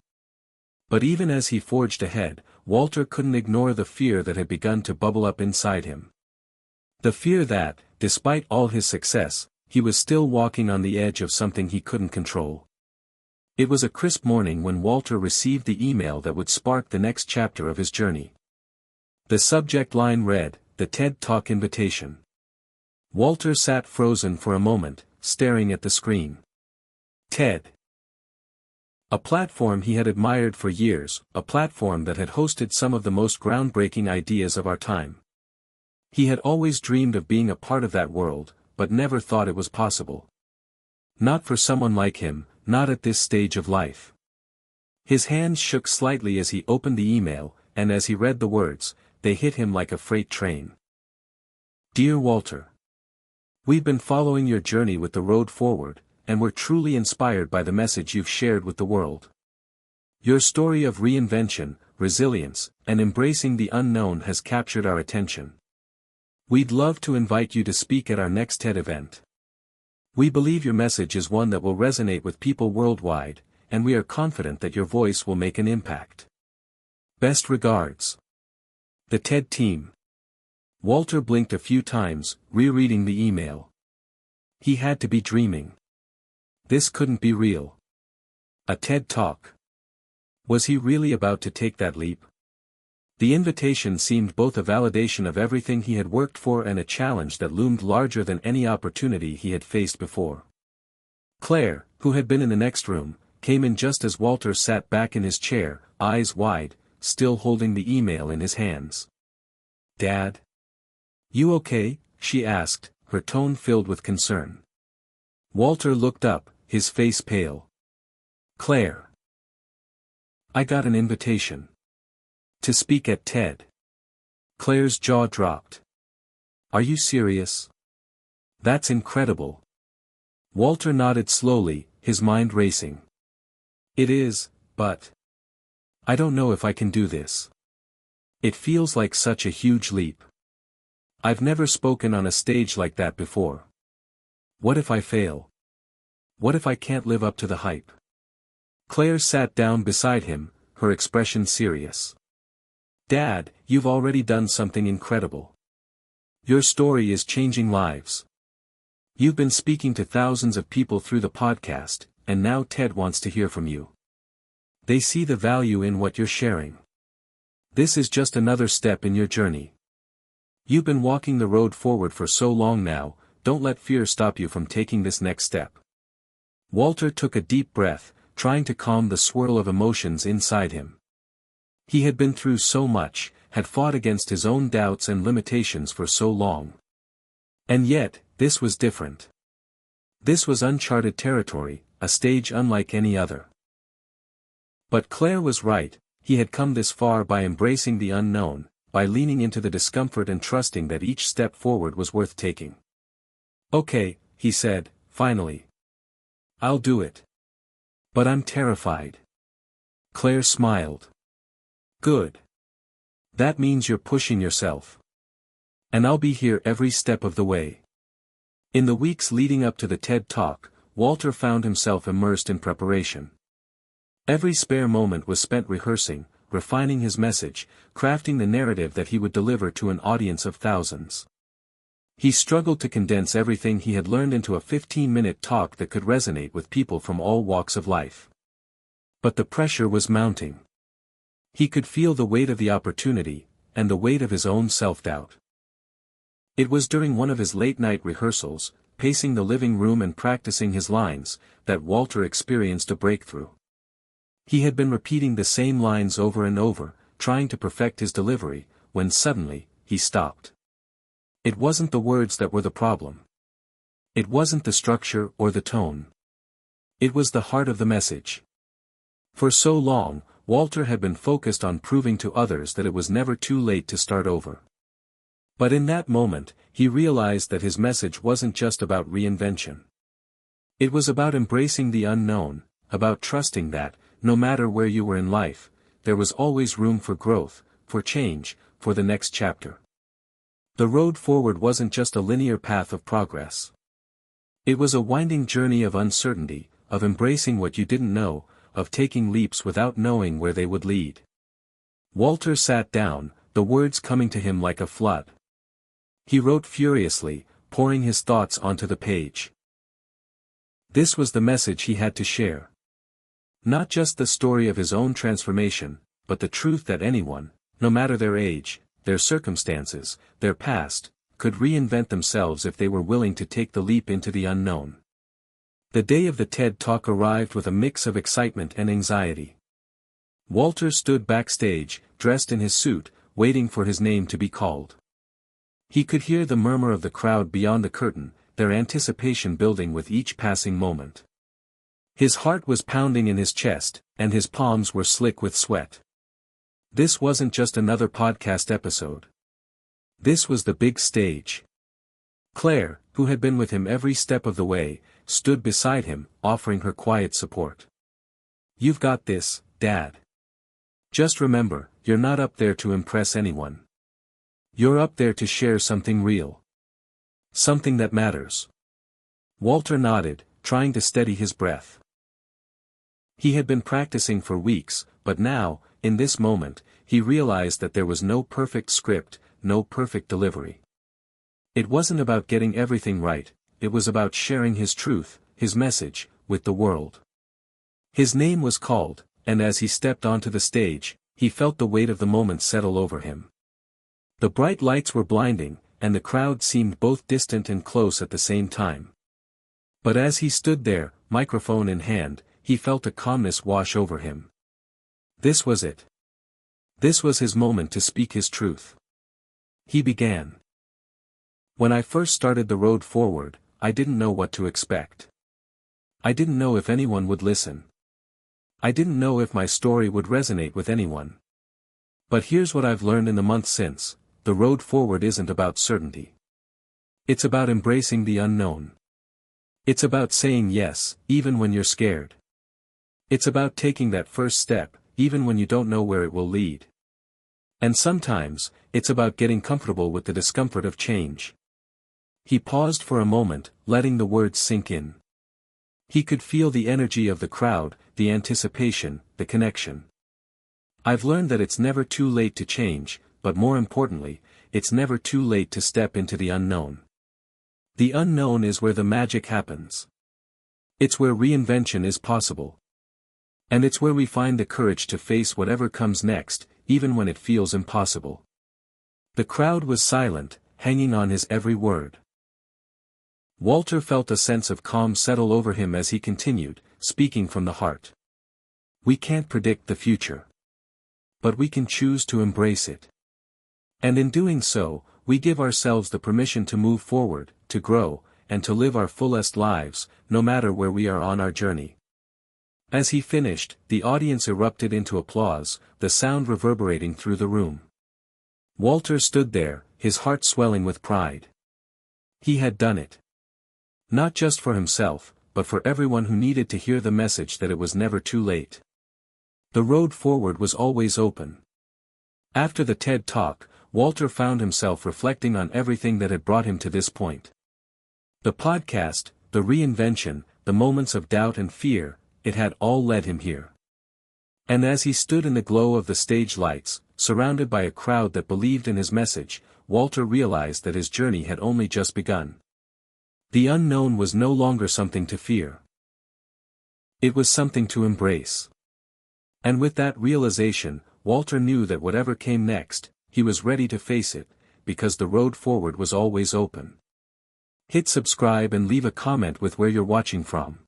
But even as he forged ahead, Walter couldn't ignore the fear that had begun to bubble up inside him. The fear that, despite all his success, he was still walking on the edge of something he couldn't control. It was a crisp morning when Walter received the email that would spark the next chapter of his journey. The subject line read, "The TED Talk Invitation." Walter sat frozen for a moment, staring at the screen. TED. A platform he had admired for years, a platform that had hosted some of the most groundbreaking ideas of our time. He had always dreamed of being a part of that world, but never thought it was possible. Not for someone like him, not at this stage of life. His hands shook slightly as he opened the email, and as he read the words, they hit him like a freight train. Dear Walter. We've been following your journey with the road forward, and we're truly inspired by the message you've shared with the world. Your story of reinvention, resilience, and embracing the unknown has captured our attention. We'd love to invite you to speak at our next TED event. We believe your message is one that will resonate with people worldwide, and we are confident that your voice will make an impact. Best regards. The TED team. Walter blinked a few times, rereading the email. He had to be dreaming. This couldn't be real. A TED Talk. Was he really about to take that leap? The invitation seemed both a validation of everything he had worked for and a challenge that loomed larger than any opportunity he had faced before. Claire, who had been in the next room, came in just as Walter sat back in his chair, eyes wide, still holding the email in his hands. Dad? You okay? She asked, her tone filled with concern. Walter looked up, his face pale. Claire. I got an invitation. To speak at TED. Claire's jaw dropped. Are you serious? That's incredible. Walter nodded slowly, his mind racing. It is, but I don't know if I can do this. It feels like such a huge leap. I've never spoken on a stage like that before. What if I fail? What if I can't live up to the hype? Claire sat down beside him, her expression serious. Dad, you've already done something incredible. Your story is changing lives. You've been speaking to thousands of people through the podcast, and now TED wants to hear from you. They see the value in what you're sharing. This is just another step in your journey. You've been walking the road forward for so long now, don't let fear stop you from taking this next step. Walter took a deep breath, trying to calm the swirl of emotions inside him. He had been through so much, had fought against his own doubts and limitations for so long. And yet, this was different. This was uncharted territory, a stage unlike any other. But Claire was right, he had come this far by embracing the unknown, by leaning into the discomfort and trusting that each step forward was worth taking. Okay, he said, finally. I'll do it. But I'm terrified. Claire smiled. Good. That means you're pushing yourself. And I'll be here every step of the way. In the weeks leading up to the TED Talk, Walter found himself immersed in preparation. Every spare moment was spent rehearsing, refining his message, crafting the narrative that he would deliver to an audience of thousands. He struggled to condense everything he had learned into a 15-minute talk that could resonate with people from all walks of life. But the pressure was mounting. He could feel the weight of the opportunity, and the weight of his own self-doubt. It was during one of his late-night rehearsals, pacing the living room and practicing his lines, that Walter experienced a breakthrough. He had been repeating the same lines over and over, trying to perfect his delivery, when suddenly, he stopped. It wasn't the words that were the problem. It wasn't the structure or the tone. It was the heart of the message. For so long, Walter had been focused on proving to others that it was never too late to start over. But in that moment, he realized that his message wasn't just about reinvention. It was about embracing the unknown, about trusting that, no matter where you were in life, there was always room for growth, for change, for the next chapter. The road forward wasn't just a linear path of progress. It was a winding journey of uncertainty, of embracing what you didn't know, of taking leaps without knowing where they would lead. Walter sat down, the words coming to him like a flood. He wrote furiously, pouring his thoughts onto the page. This was the message he had to share. Not just the story of his own transformation, but the truth that anyone, no matter their age, their circumstances, their past, could reinvent themselves if they were willing to take the leap into the unknown. The day of the TED Talk arrived with a mix of excitement and anxiety. Walter stood backstage, dressed in his suit, waiting for his name to be called. He could hear the murmur of the crowd beyond the curtain, their anticipation building with each passing moment. His heart was pounding in his chest, and his palms were slick with sweat. This wasn't just another podcast episode. This was the big stage. Claire, who had been with him every step of the way, stood beside him, offering her quiet support. "You've got this, Dad. Just remember, you're not up there to impress anyone. You're up there to share something real. Something that matters." Walter nodded, trying to steady his breath. He had been practicing for weeks, but now, in this moment, he realized that there was no perfect script, no perfect delivery. It wasn't about getting everything right, it was about sharing his truth, his message, with the world. His name was called, and as he stepped onto the stage, he felt the weight of the moment settle over him. The bright lights were blinding, and the crowd seemed both distant and close at the same time. But as he stood there, microphone in hand, he felt a calmness wash over him. This was it. This was his moment to speak his truth. He began. "When I first started the road forward, I didn't know what to expect. I didn't know if anyone would listen. I didn't know if my story would resonate with anyone. But here's what I've learned in the months since: the road forward isn't about certainty. It's about embracing the unknown. It's about saying yes, even when you're scared. It's about taking that first step, even when you don't know where it will lead. And sometimes, it's about getting comfortable with the discomfort of change." He paused for a moment, letting the words sink in. He could feel the energy of the crowd, the anticipation, the connection. "I've learned that it's never too late to change, but more importantly, it's never too late to step into the unknown. The unknown is where the magic happens. It's where reinvention is possible. And it's where we find the courage to face whatever comes next, even when it feels impossible." The crowd was silent, hanging on his every word. Walter felt a sense of calm settle over him as he continued, speaking from the heart. "We can't predict the future. But we can choose to embrace it. And in doing so, we give ourselves the permission to move forward, to grow, and to live our fullest lives, no matter where we are on our journey." As he finished, the audience erupted into applause, the sound reverberating through the room. Walter stood there, his heart swelling with pride. He had done it. Not just for himself, but for everyone who needed to hear the message that it was never too late. The road forward was always open. After the TED Talk, Walter found himself reflecting on everything that had brought him to this point. The podcast, the reinvention, the moments of doubt and fear, it had all led him here. And as he stood in the glow of the stage lights, surrounded by a crowd that believed in his message, Walter realized that his journey had only just begun. The unknown was no longer something to fear. It was something to embrace. And with that realization, Walter knew that whatever came next, he was ready to face it, because the road forward was always open. Hit subscribe and leave a comment with where you're watching from.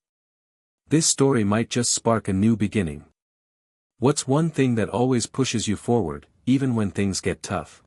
This story might just spark a new beginning. What's one thing that always pushes you forward, even when things get tough?